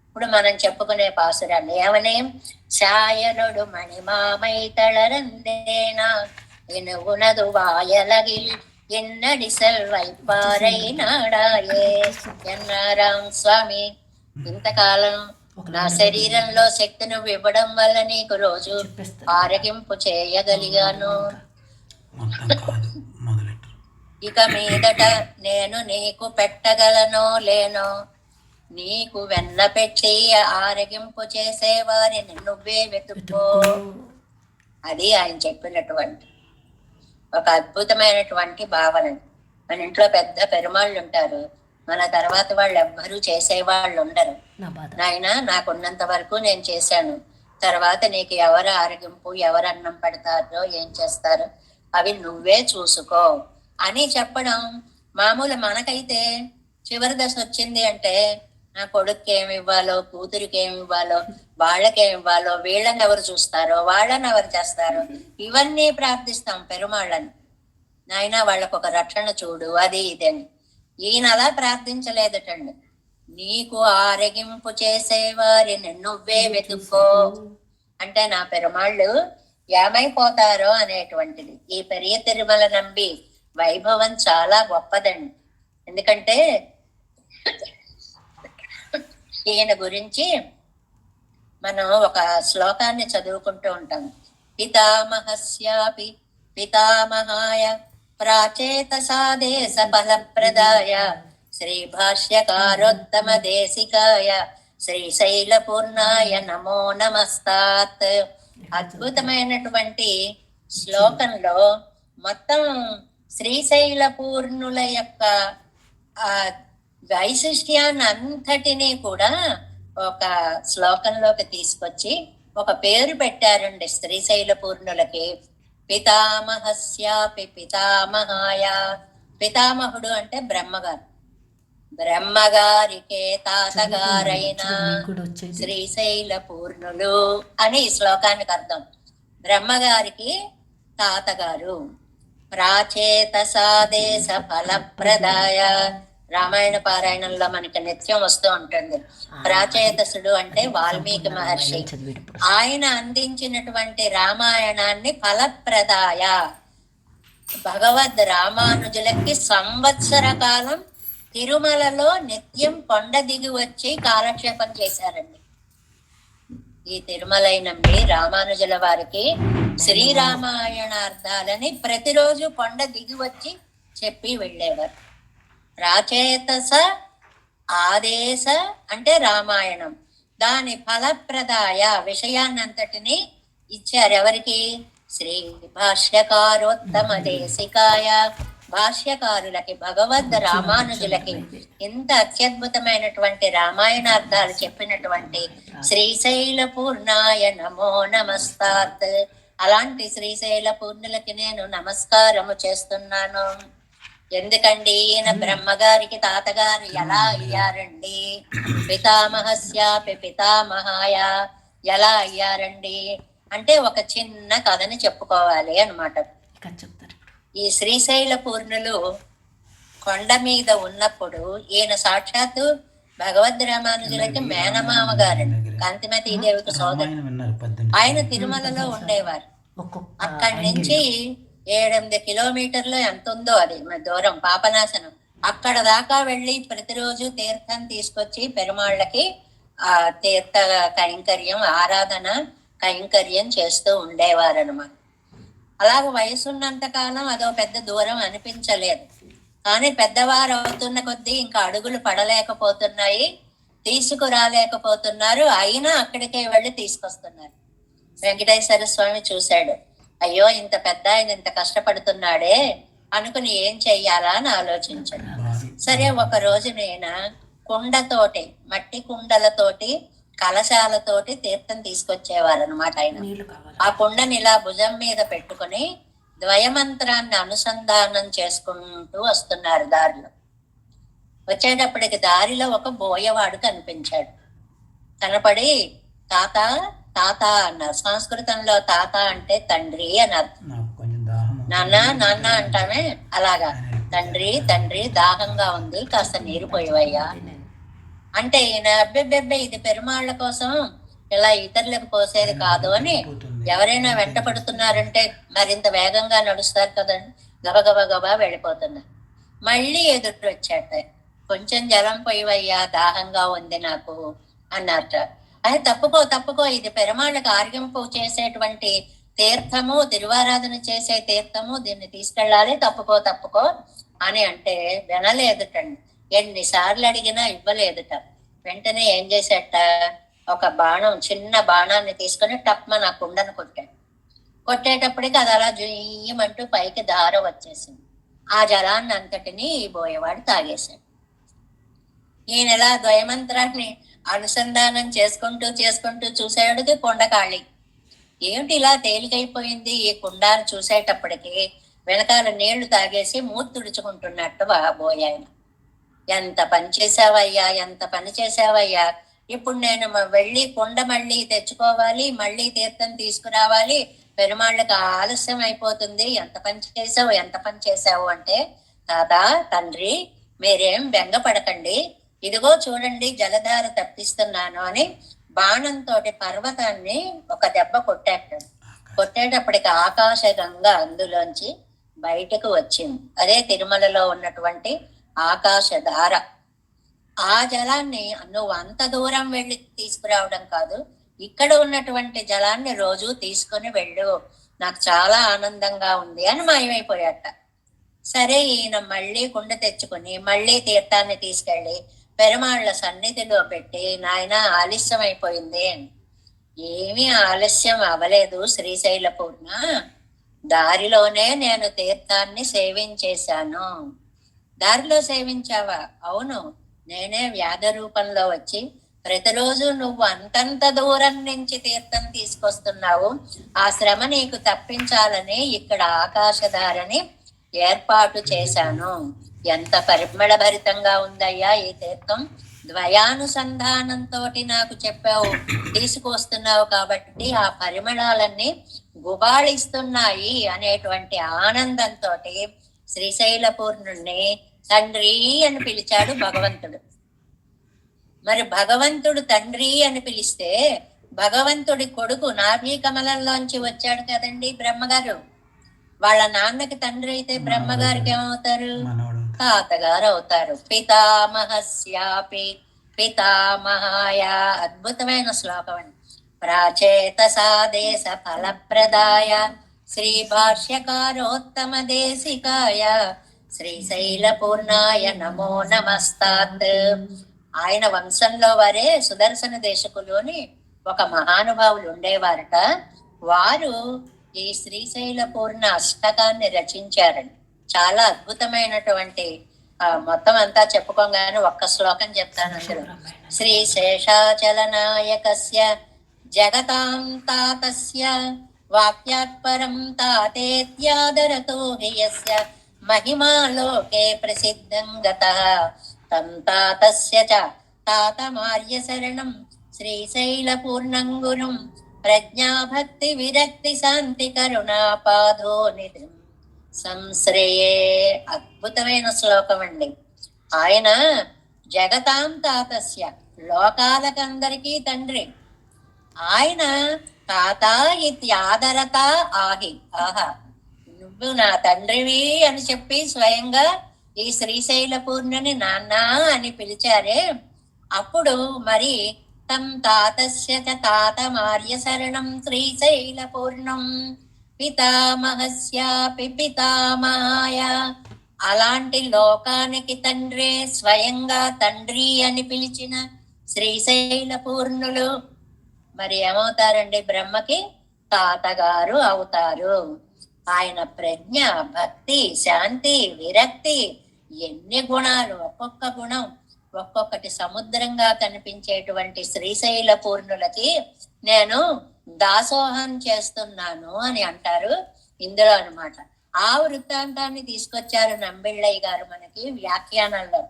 ఇప్పుడు మనం చెప్పుకునే పాసురాన్ని ఏమని, సాయనుడు మణిమామై తళరందేనా ఎనుగునదు వాయలగిల్ ఎన్నడి సెల్వైపారై నాడాయే ఎన్నారాం స్వామి, ఇంతకాలం నా శరీరంలో శక్తి నువ్వు ఇవ్వడం వల్ల నీకు రోజు ఆరగింపు చేయగలిగాను, ఇక మీదట నేను నీకు పెట్టగలనో లేనో, నీకు వెన్న పెట్టి ఆరగింపు చేసేవారిని నువ్వే వెతుక్కో. అది ఆయన చెప్పినటువంటి ఒక అద్భుతమైనటువంటి భావన. మన ఇంట్లో పెద్ద పెరుమాళ్ళు ఉంటారు, మన తర్వాత వాళ్ళు ఎవ్వరూ చేసేవాళ్ళు ఉండరు. నాయన నాకున్నంత వరకు నేను చేశాను, తర్వాత నీకు ఎవరు ఆరగింపు ఎవరు అన్నం పెడతారో ఏం చేస్తారో అవి నువ్వే చూసుకో అని చెప్పడం. మామూలు మనకైతే చివరి దశ వచ్చింది అంటే నా కొడుక్కి ఏమి ఇవ్వాలో, కూతురికి ఏమి ఇవ్వాలో, వాళ్ళకేమి ఇవ్వాలో, వీళ్ళని ఎవరు చూస్తారో, వాళ్ళని ఎవరు చేస్తారో, ఇవన్నీ ప్రార్థిస్తాం పెరుమాళ్ళని. నాయన వాళ్ళకు ఒక రక్షణ చూడు, అది ఇదని. ఈయన అలా ప్రార్థించలేదటండి. నీకు ఆరగింపు చేసేవారిని నువ్వే వెతుక్కో అంటే నా పెరుమాళ్ళు ఏమైపోతారో అనేటువంటిది. ఈ పెరియ తిరుమల నంబి వైభవం చాలా గొప్పదండి. ఎందుకంటే ఈయన గురించి మనం ఒక శ్లోకాన్ని చదువుకుంటూ ఉంటాం. పితామహస్యాపి పితామహాయ ప్రాచేత సాదేశ బలప్రదాయ శ్రీ భాష్యకారోత్తమ దేశికాయ శ్రీశైల పూర్ణాయ నమో నమస్తాత్. అద్భుతమైనటువంటి శ్లోకంలో మొత్తం శ్రీశైల పూర్ణుల యొక్క వైశిష్ట్యాన్ని అంతటినీ కూడా ఒక శ్లోకంలోకి తీసుకొచ్చి ఒక పేరు పెట్టారండి శ్రీశైల పూర్ణులకి. పితామహస్యాపి పితామహాయ. పితామహుడు అంటే బ్రహ్మగారు, బ్రహ్మగారికే తాతగారైన శ్రీశైల పూర్ణులు అని ఈ శ్లోకానికి అర్థం. బ్రహ్మగారికి తాతగారు. ప్రాచేత సాదేశ ఫలప్రదాయ. రామాయణ పారాయణంలో మనకి నిత్యం వస్తూ ఉంటుంది. ప్రాచేతసుడు అంటే వాల్మీకి మహర్షి. ఆయన అందించినటువంటి రామాయణాన్ని ఫలప్రదాయ, భగవద్ రామానుజులకి సంవత్సర కాలం తిరుమలలో నిత్యం కొండ దిగి వచ్చి కాలక్షేపం చేశారండి. ఈ తిరుమలైనండి రామానుజుల వారికి శ్రీరామాయణార్థాలని ప్రతిరోజు కొండ దిగి వచ్చి చెప్పి వెళ్ళేవారు. ప్రాచేతస ఆదేశ అంటే రామాయణం, దాని ఫలప్రదాయ విషయాన్నంతటిని ఇచ్చారు. ఎవరికి? శ్రీ భాష్యకారోత్తమ దేశికాయ, భాష్యకారులకి, భగవద్ రామానుజులకి ఇంత అత్యద్భుతమైనటువంటి రామాయణార్థాలు చెప్పినటువంటి శ్రీశైల పూర్ణాయ నమో నమస్తాత్. అలాంటి శ్రీశైల పూర్ణులకి నేను నమస్కారము చేస్తున్నాను. ఎందుకండి ఈయన బ్రహ్మగారికి తాతగారు ఎలా అయ్యారండి? పితామహస్యాపి పితామహాయ ఎలా అయ్యారండి అంటే ఒక చిన్న కథని చెప్పుకోవాలి అన్నమాట. ఈ శ్రీశైల పూర్ణులు కొండ మీద ఉన్నప్పుడు ఈయన సాక్షాత్తు భగవద్ రామానుజులకి మేనమామ గారండి, కాంతిమతీ దేవికి సోదరు. ఆయన తిరుమలలో ఉండేవారు. అక్కడి నుంచి 7-8 కిలోమీటర్లు ఎంత ఉందో అది దూరం, పాపనాశనం. అక్కడ దాకా వెళ్ళి ప్రతిరోజు తీర్థం తీసుకొచ్చి పెరుమాళ్ళకి ఆ తీర్థ కైంకర్యం, ఆరాధన కైంకర్యం చేస్తూ ఉండేవారు అనమాట. అలాగ వయసున్నంత కాలం అదో పెద్ద దూరం అనిపించలేదు. కానీ పెద్దవారు అవుతున్న కొద్దీ ఇంకా అడుగులు పడలేకపోతున్నాయి, తీసుకురాలేకపోతున్నారు. అయినా అక్కడికే వెళ్ళి తీసుకొస్తున్నారు. వెంకటేశ్వర స్వామి చూశాడు, అయ్యో ఇంత పెద్ద ఆయన ఇంత కష్టపడుతున్నాడే అనుకుని ఏం చెయ్యాలా అని ఆలోచించాడు. సరే ఒక రోజు నేను కుండతోటి, మట్టి కుండలతోటి, కలశాలతోటి తీర్థం తీసుకొచ్చేవారు అనమాట ఆయన. ఆ కుండని ఇలా భుజం మీద పెట్టుకుని ద్వయమంత్రాన్ని అనుసంధానం చేసుకుంటూ వస్తున్నారు. దారిలో వచ్చేటప్పటికి దారిలో ఒక బోయవాడు కనిపించాడు. కనపడి తాత తాత అన్నారు. సంస్కృతంలో తాత అంటే తండ్రి అని అర్థం. నాన్న నాన్న అంటామే, అలాగా తండ్రి తండ్రి దాహంగా ఉంది, కాస్త నీరు పోయివయ్యా అంటే ఈయన అబ్బెబ్బెబ్బే ఇది పెరుమాళ్ళ కోసం ఇలా ఇతరులకు పోసేది కాదు అని, ఎవరైనా వెంట పడుతున్నారంటే మరింత వేగంగా నడుస్తారు కదండి, గబగబ గబా వెళ్ళిపోతున్నారు. మళ్ళీ ఎదురు వచ్చాట, కొంచెం జలం పోయివయ్యా దాహంగా ఉంది నాకు అన్నట్ట. అది తప్పుకో తప్పుకో, ఇది పెరుమాళ్ళకి ఆర్గింపు చేసేటువంటి తీర్థము, తిరువారాధన చేసే తీర్థము, దీన్ని తీసుకెళ్ళాలి, తప్పుకో తప్పుకో అని అంటే వినలేదుటండి. ఎన్నిసార్లు అడిగినా ఇవ్వలేదుట. వెంటనే ఏం చేసేట, ఒక బాణం, చిన్న బాణాన్ని తీసుకొని టప్మని ఆ కుండను కొట్టాడు. కొట్టేటప్పటికి అది అలా జుయ్యమంటూ పైకి దార వచ్చేసింది. ఆ జలాన్ని అంతటిని ఈ బోయేవాడు తాగేశాడు. ఈయన ఇలా ద్వయమంత్రాన్ని అనుసంధానం చేసుకుంటూ చేసుకుంటూ చూసేవాడికి కొండ ఖాళీ. ఏమిటి ఇలా తేలికైపోయింది ఈ కుండాన్ని చూసేటప్పటికి వెనకాల నీళ్లు తాగేసి మూతి తుడుచుకుంటున్నట్టు బోయాయన. ఎంత పని చేసావయ్యా, ఎంత పని చేసావయ్యా, ఇప్పుడు నేను వెళ్ళి కుండ మళ్ళీ తెచ్చుకోవాలి, మళ్ళీ తీర్థం తీసుకురావాలి, పెరుమాళ్ళకి ఆలస్యం అయిపోతుంది, ఎంత పని చేసావు, ఎంత పని చేసావు అంటే, తాత, తండ్రి, మీరేం బెంగపడకండి, ఇదిగో చూడండి జలధార తప్పిస్తున్నాను అని బాణంతో పర్వతాన్ని ఒక దెబ్బ కొట్టాడు. కొట్టేటప్పటికి ఆకాశగంగ అందులోంచి బయటకు వచ్చింది. అదే తిరుమలలో ఉన్నటువంటి ఆకాశధార. ఆ జలాన్ని నువ్వు అంత దూరం వెళ్ళి తీసుకురావడం కాదు, ఇక్కడ ఉన్నటువంటి జలాన్ని రోజు తీసుకొని వెళ్ళు, నాకు చాలా ఆనందంగా ఉంది అని మాయమైపోయాట. సరే, ఈయన మళ్ళీ కుండ తెచ్చుకుని మళ్ళీ తీర్థాన్ని తీసుకెళ్ళి పెరుమాళ్ళ సన్నిధిలో పెట్టి, నాయన ఆలస్యం అయిపోయింది అని. ఏమీ ఆలస్యం అవ్వలేదు శ్రీశైల పూర్ణ, దారిలోనే నేను తీర్థాన్ని సేవించేశాను. దారిలో సేవించావా? అవును, నేనే వ్యాధ రూపంలో వచ్చి ప్రతిరోజు నువ్వు అంతంత దూరం నుంచి తీర్థం తీసుకొస్తున్నావు, ఆ శ్రమ నీకు తప్పించాలని ఇక్కడ ఆకాశధారని ఏర్పాటు చేశాను. ఎంత పరిమళ భరితంగా ఉందయ్యా ఈ తీర్థం, ద్వయానుసంధానంతో నాకు చెప్పావు, తీసుకొస్తున్నావు కాబట్టి ఆ పరిమళాలన్నీ గుబాళిస్తున్నాయి అనేటువంటి ఆనందంతో శ్రీశైల పూర్ణుణ్ణి తండ్రి అని పిలిచాడు భగవంతుడు. మరి భగవంతుడు తండ్రి అని పిలిస్తే భగవంతుడి కొడుకు నాభీ కమలంలోంచి వచ్చాడు కదండి బ్రహ్మగారు. వాళ్ళ నాన్నకి తండ్రి అయితే బ్రహ్మగారికి ఏమవుతారు? తాతగారు అవుతారు. పితామహస్యాపి పితామహాయ. అద్భుతమైన శ్లోకం అండి. ప్రాచేత సాదేశ ఫలప్రదాయ శ్రీ భాష్యకారోత్తమ దేశికాయ శ్రీశైల పూర్ణాయ నమో నమస్తాత్. ఆయన వంశంలో వారే సుదర్శన దేశకులోని ఒక మహానుభావులు ఉండేవారట. వారు ఈ శ్రీశైల పూర్ణ అష్టకాన్ని రచించారండి. చాలా అద్భుతమైనటువంటి, మొత్తం అంతా చెప్పుకోగానే ఒక్క శ్లోకం చెప్తాను అందులో. శ్రీ శేషాచలనాయకస్య జగతాం తాతస్య వాక్యాత్పరం తాతేత్యాదరతో హయస్య మహిమా లోకే ప్రసిద్ధం గతః తం తాతస్య చ తాతమార్య శరణం శ్రీశైల పూర్ణం గురుం ప్రజ్ఞా భక్తి విరక్తి శాంతి కరుణాపాదో నిధిం సంశ్రయే. అద్భుతమైన శ్లోకం అండి. ఆయన జగతాం తాతస్య, లోకాలకందరికీ తండ్రి. ఆయన తాత ఇత్యాదరత ఆహి, ఆహా నువ్వు నా తండ్రివి అని చెప్పి స్వయంగా ఈ శ్రీశైల పూర్ణని నాన్న అని పిలిచారే. అప్పుడు మరి తం తాతస్య చ తాతమార్య శరణం శ్రీశైల పూర్ణం పితామహస్యాపి పితామహాయ. అలాంటి లోకానికి తండ్రే స్వయంగా తండ్రి అని పిలిచిన శ్రీశైల పూర్ణులు మరి ఏమవుతారండి? బ్రహ్మకి తాతగారు అవుతారు. ఆయన ప్రజ్ఞ, భక్తి, శాంతి, విరక్తి, ఎన్ని గుణాలు, ఒక్కొక్క గుణం ఒక్కొక్కటి సముద్రంగా కనిపించేటువంటి శ్రీశైల పూర్ణులకి నేను దాసోహం చేస్తున్నాను అని అంటారు ఇందులో అన్నమాట. ఆ వృత్తాంతాన్ని తీసుకొచ్చారు నంబిళ్ళయ్య గారు మనకి వ్యాఖ్యానంలో.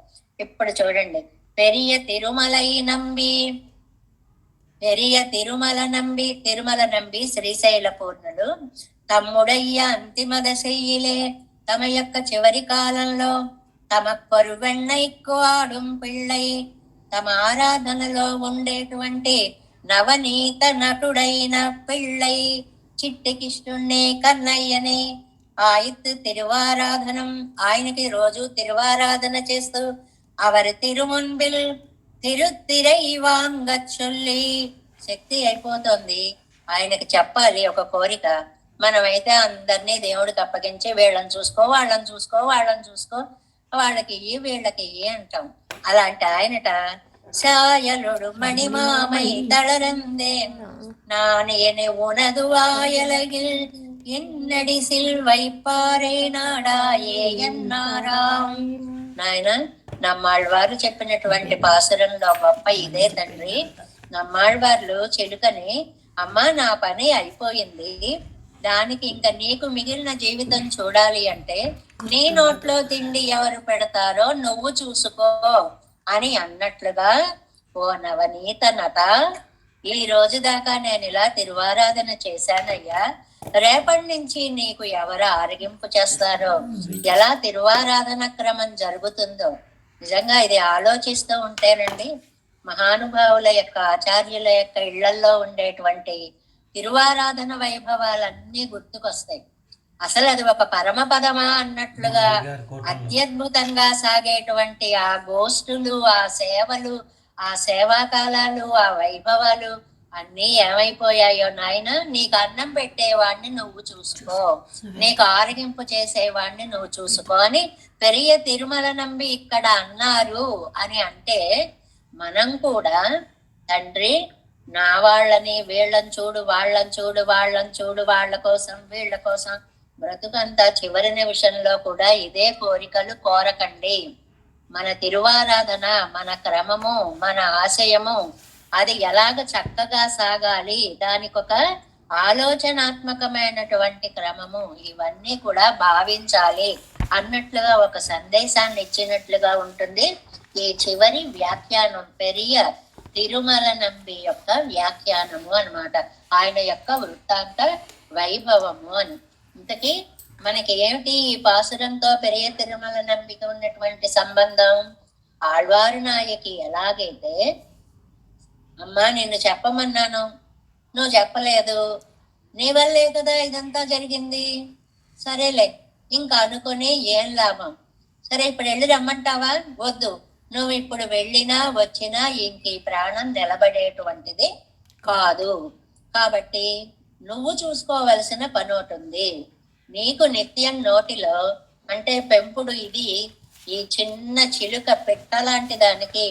ఇప్పుడు చూడండి. పెరియ తిరుమలై నంబి, పెరియ తిరుమల నంబి, తిరుమల నంబి శ్రీశైల పూర్ణులు తమ్ముడయ్య అంతిమ దశయిలే తమ యొక్క చివరి కాలంలో తమ కొరువెన్నైక్కువాడుం పిళ్ళై తమ ఆరాధనలో ఉండేటువంటి నవనీత నటుడైన పిళ్ళై చిట్టికిష్టుణ్ణి కన్నయ్యని ఆయిత్ తిరువారాధనం, ఆయనకి రోజు తిరువారాధన చేస్తూ అవరి తిరుమున్బిల్ తిరుత్తిరైవాంగచ్చొల్లి. శక్తి అయిపోతుంది, ఆయనకి చెప్పాలి ఒక కోరిక. మనమైతే అందరినీ దేవుడికి అప్పగించి వీళ్ళని చూసుకో, వాళ్ళని చూసుకో, వాళ్ళని చూసుకో, వాళ్ళకి ఇయ్యి, వీళ్ళకి ఇయ్యి అంటాం. అలాంటి ఆయనట சாயலொடு மணிமாமை தளரந்தேன் நானேனே உனது வாயலகில் என்னடிசில் வைப்பாరే నాడాయే ఎన్నారాం. నాయన నమ్మాళ్వారు చెప్పినటువంటి పాసురంలో గొప్ప ఇదే తండ్రి. నమ్మాళ్వార్లు చెడుకని అమ్మా నా పని అయిపోయింది, దానికి ఇంకా నీకు మిగిలిన జీవితం చూడాలి అంటే నీ నోట్లో తిండి ఎవరు పెడతారో నువ్వు చూసుకో అని అన్నట్లుగా, ఓ నవనీత నట, ఈ రోజు దాకా నేను ఇలా తిరువారాధన చేశానయ్యా, రేపటి నుంచి నీకు ఎవరు ఆరగింపు చేస్తారో, ఎలా తిరువారాధన క్రమం జరుగుతుందో నిజంగా ఇది ఆలోచిస్తూ ఉంటేనండి మహానుభావుల యొక్క ఆచార్యుల యొక్క ఇళ్లల్లో ఉండేటువంటి తిరువారాధన వైభవాలన్నీ గుర్తుకొస్తాయి. అసలు అది ఒక పరమపదమా అన్నట్లుగా అత్యద్భుతంగా సాగేటువంటి ఆ గోష్ఠులు, ఆ సేవలు, ఆ సేవాకాలాలు, ఆ వైభవాలు అన్నీ ఏమైపోయాయో నాయన. నీకు అన్నం పెట్టేవాడిని నువ్వు చూసుకో, నీకు ఆరగింపు చేసేవాడిని నువ్వు చూసుకో అని పెరియ తిరుమల నంబి ఇక్కడ అన్నారు అని అంటే, మనం కూడా తండ్రి నా వాళ్ళని, వీళ్ళని చూడు, వాళ్ళని చూడు, వాళ్ళని చూడు, వాళ్ళ కోసం వీళ్ళ కోసం బ్రతుకంతా చివరి నిమిషంలో కూడా ఇదే కోరికలు కోరకండి. మన తిరువారాధన, మన క్రమము, మన ఆశయము అది ఎలాగ చక్కగా సాగాలి, దానికి ఒక ఆలోచనాత్మకమైనటువంటి క్రమము ఇవన్నీ కూడా భావించాలి అన్నట్లుగా ఒక సందేశాన్ని ఇచ్చినట్లుగా ఉంటుంది ఈ చివరి వ్యాఖ్యానం, పెరియ తిరుమల నంబి యొక్క వ్యాఖ్యానము అన్నమాట. ఆయన యొక్క వృత్తాంత వైభవము అని. ఇంతకీ మనకి ఏమిటి ఈ పాసురంతో పెరియ తిరుమల నంబికి ఉన్నటువంటి సంబంధం? ఆళ్వారు నాయకి ఎలాగైతే అమ్మా నిన్ను చెప్పమన్నాను, నువ్వు చెప్పలేదు, నీ వల్లే కదా ఇదంతా జరిగింది, సరేలే ఇంకా అనుకుని ఏం లాభం, సరే ఇప్పుడు వెళ్ళి రమ్మంటావా? వద్దు, నువ్వు ఇప్పుడు వెళ్ళినా వచ్చినా ఇంక ఈ ప్రాణం నిలబడేటువంటిది కాదు, కాబట్టి నువ్వు చూసుకోవలసిన పని ఒకటి ఉంది. నీకు నిత్యం నోటిలో అంటే పెంపుడు ఇది ఈ చిన్న చిలుక పెట్టలాంటి దానికి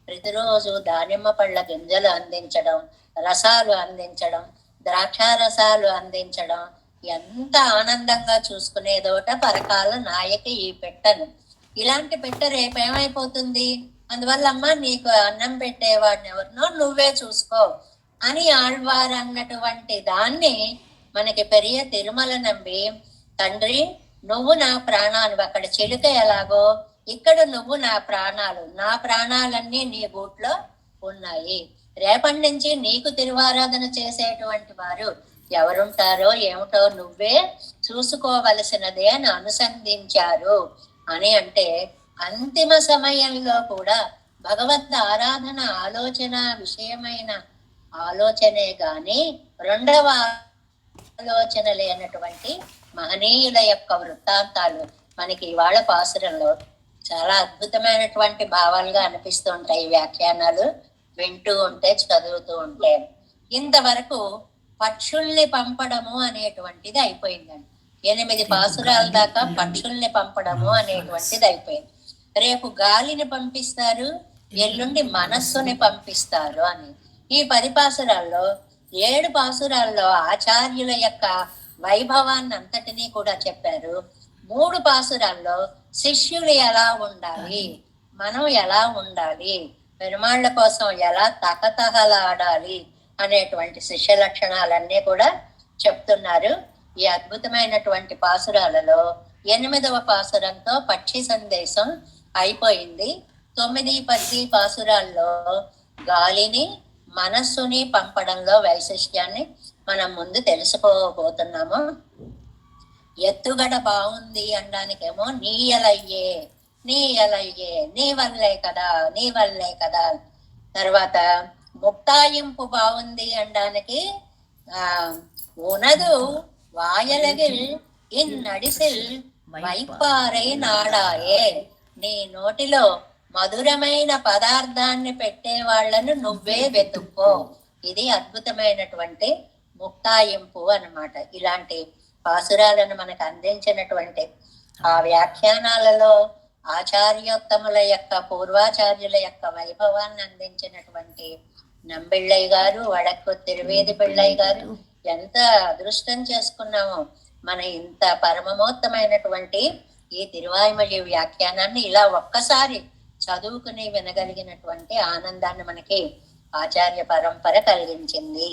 ప్రతిరోజు దానిమ్మ పళ్ళ గింజలు అందించడం, రసాలు అందించడం, ద్రాక్షారసాలు అందించడం ఎంత ఆనందంగా చూసుకునేదోట పరకాల నాయకి ఈ పెట్టను. ఇలాంటి పెట్ట రేపేమైపోతుంది, అందువల్ల అమ్మ నీకు అన్నం పెట్టేవాడిని ఎవరినో నువ్వే చూసుకో అని ఆళ్వారు అన్నటువంటి దాన్ని మనకి పెరియ తిరుమల నంబి, తండ్రి నువ్వు నా ప్రాణాలు, అక్కడ చిలుక ఎలాగో ఇక్కడ నువ్వు నా ప్రాణాలు, నా ప్రాణాలన్నీ నీ గూట్లో ఉన్నాయి, రేపటి నుంచి నీకు తిరువారాధన చేసేటువంటి వారు ఎవరుంటారో ఏమిటో నువ్వే చూసుకోవలసినదే అని అనుసంధించారు అని అంటే, అంతిమ సమయంలో కూడా భగవద్ ఆరాధన ఆలోచన విషయమైన ఆలోచనే గాని రెండవ ఆలోచన లేనటువంటి మహనీయుల యొక్క వృత్తాంతాలు మనకి ఇవాళ పాసురంలో చాలా అద్భుతమైనటువంటి భావాలుగా అనిపిస్తూ ఉంటాయి. వ్యాఖ్యానాలు వింటూ ఉంటే, చదువుతూ ఉంటే. ఇంతవరకు పక్షుల్ని పంపడము అనేటువంటిది అయిపోయిందండి. 8 పాసురాల దాకా పక్షుల్ని పంపడము అనేటువంటిది అయిపోయింది. రేపు గాలిని పంపిస్తారు, ఎల్లుండి మనస్సుని పంపిస్తారు అని ఈ 10 పాసురాల్లో 7 పాసురాల్లో ఆచార్యుల యొక్క వైభవాన్ని అంతటినీ కూడా చెప్పారు. 3 పాసురాల్లో శిష్యులు ఎలా ఉండాలి, మనం ఎలా ఉండాలి, పెరుమాళ్ల కోసం ఎలా తహతహలాడాలి అనేటువంటి శిష్య లక్షణాలన్నీ కూడా చెప్తున్నారు. ఈ అద్భుతమైనటువంటి పాసురాలలో 8వ పాసురంతో పక్షి సందేశం అయిపోయింది. 9, 10 పాసురాల్లో గాలిని మనస్సుని పంపడంలో వైశిష్ట్యాన్ని మనం ముందు తెలుసుకోబోతున్నాము. ఎత్తుగడ బాగుంది అనడానికేమో నీయలయ్యే నీయలయ్యే, నీ వల్లే కదా నీ వల్లే కదా. తర్వాత ముక్తాయింపు బాగుంది అనడానికి ఉనదు వాయలగిల్ ఇన్నడిసిల్ వైపారై నాడాయే, నీ నోటిలో మధురమైన పదార్థాన్ని పెట్టే వాళ్లను నువ్వే వెతుక్కో. ఇది అద్భుతమైనటువంటి ముక్తాయింపు అన్నమాట. ఇలాంటి పాసురాలను మనకు అందించినటువంటి ఆ వ్యాఖ్యానాలలో ఆచార్యోత్తముల యొక్క పూర్వాచార్యుల యొక్క వైభవాన్ని అందించినటువంటి నంబిళ్ళయ్య గారు, వడక్కు తిరువేది పిళ్ళయ్య గారు, ఎంత అదృష్టం చేసుకున్నామో మన ఇంత పరమమోత్తమైనటువంటి ఈ తిరువాయిమలి వ్యాఖ్యానాన్ని ఇలా ఒక్కసారి చదువుకుని వినగలిగినటువంటి ఆనందాన్ని మనకి ఆచార్య పరంపర కలిగించింది.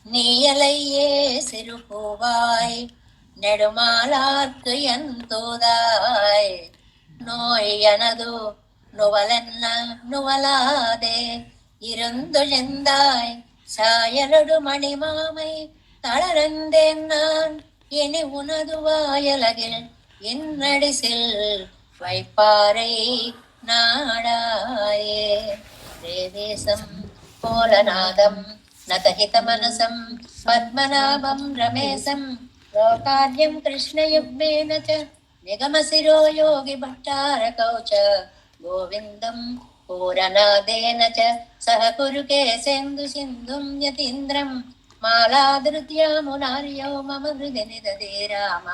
நீயலையே சிறுபூவாய் நெடுமாலார்க்கு எந்தோதாய் நோய் எனது நுவலென்ன நுவலாதே இருந்தொழிந்தாய் சாயலடு மணிமாமை தளர்ந்தேன் நான் இனி உனது வாயலகில் இன்னடிசில் வைப்பாரை நாடாயே தேவேசம் போலநாதம் నతహితమనసం పద్మనాభం రమేశం లోకార్యం కృష్ణయుగ్మేన చ నిగమశిరో యోగి భట్టారకౌ చ గోవిందం పూరనాదేన చ సహ కురుకేశేందు సింధుం యతీంద్రం మాలాధృత్యామునార్యో మమ హృది నిదదే రామ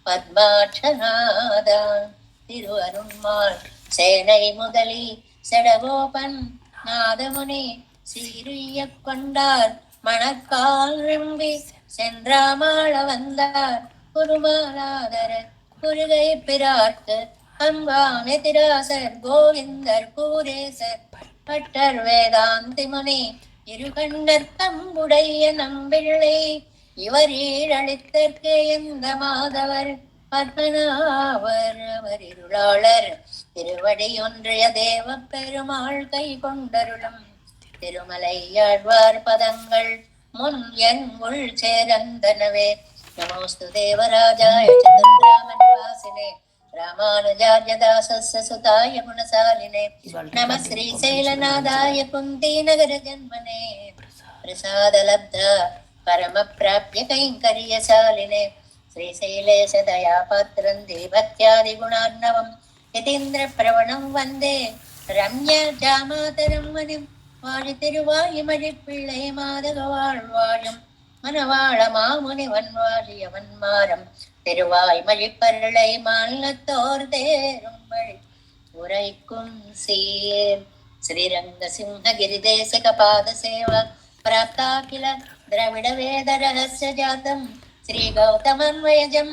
పద్మాక్షనాద తిరు అరుణ్మాల్ సేనై முதலி செடகோபன் நாதமுனி சீரிய கொண்டார் மணக்கால் விரும்பி சென்றாமாள வந்தார் குருமாலாதர குருகை பிரார்க்கு அம்பானி திராசர் கோவிந்தர் கூரேசர் பட்டர் வேதாந்தி முனி இருகண்டர் தம்புடைய நம்பிள்ளை இவர் ஈழளித்தற்கு எந்த மாதவர் பத்மநாபர் அவர் இருளாளர் திருவடி ஒன்றிய தேவ பெருமாள் கை கொண்டருளும் திருமலையாழ்வார் பதங்கள் முன் என் உள் சேரந்தனவே. நமோஸ்து தேவராஜாய சதுர்ராமன் வாசினே ராமானுஜார்ய தாசஸ்ய சுதாய குணசாலினே நம ஸ்ரீசைலநாதாய குந்தி நகர ஜன்மனே பிரசாதலப்த பரம பிராப்ய கைங்கரியசாலினே శ్రీశైలేశ దయాపాత్రం దేవత్యాది గుణార్ణవం యతీంద్ర ప్రవణం వందే రమ్య జామాతరం మణిం வாழி திருவாயிமழி பிள்ளை மாதக வாழ்வாழும் மனவாழ மாமுனி வன்வாழிய வன்மாரம் திருவாய்மழி பருளை மாநிலத்தோர் தேரும் வழி உரைக்கும் சீர் ஸ்ரீரங்க சிம்ஹகிரி தேசிக பாத சேவா பிராப்தாகில திரவிட வேத ரகசிய ஜாத்தம் శ్రీ గౌతమన్వయజం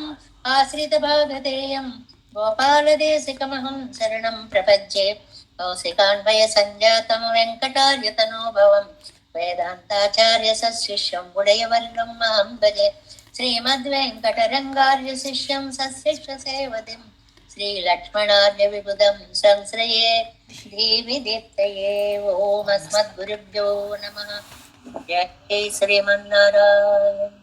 ఆశ్రిత భాగధేయం గోపాలదేశికమహం శరణం ప్రపంచే కౌశికాన్వయ సంజాతం వెంకటార్య తనోభవం వేదాంతాచార్య సశిష్యం ఉడయవర్ణం అహం భజే శ్రీమద్వేంకటరంగార్య శిష్యం సశిష్య సేవతిం శ్రీలక్ష్మణార్య విబుధం సంశ్రయే ధీవిదీప్తయే. ఓం అస్మద్గురుభ్యో నమః. జై శ్రీమన్నారాయణ.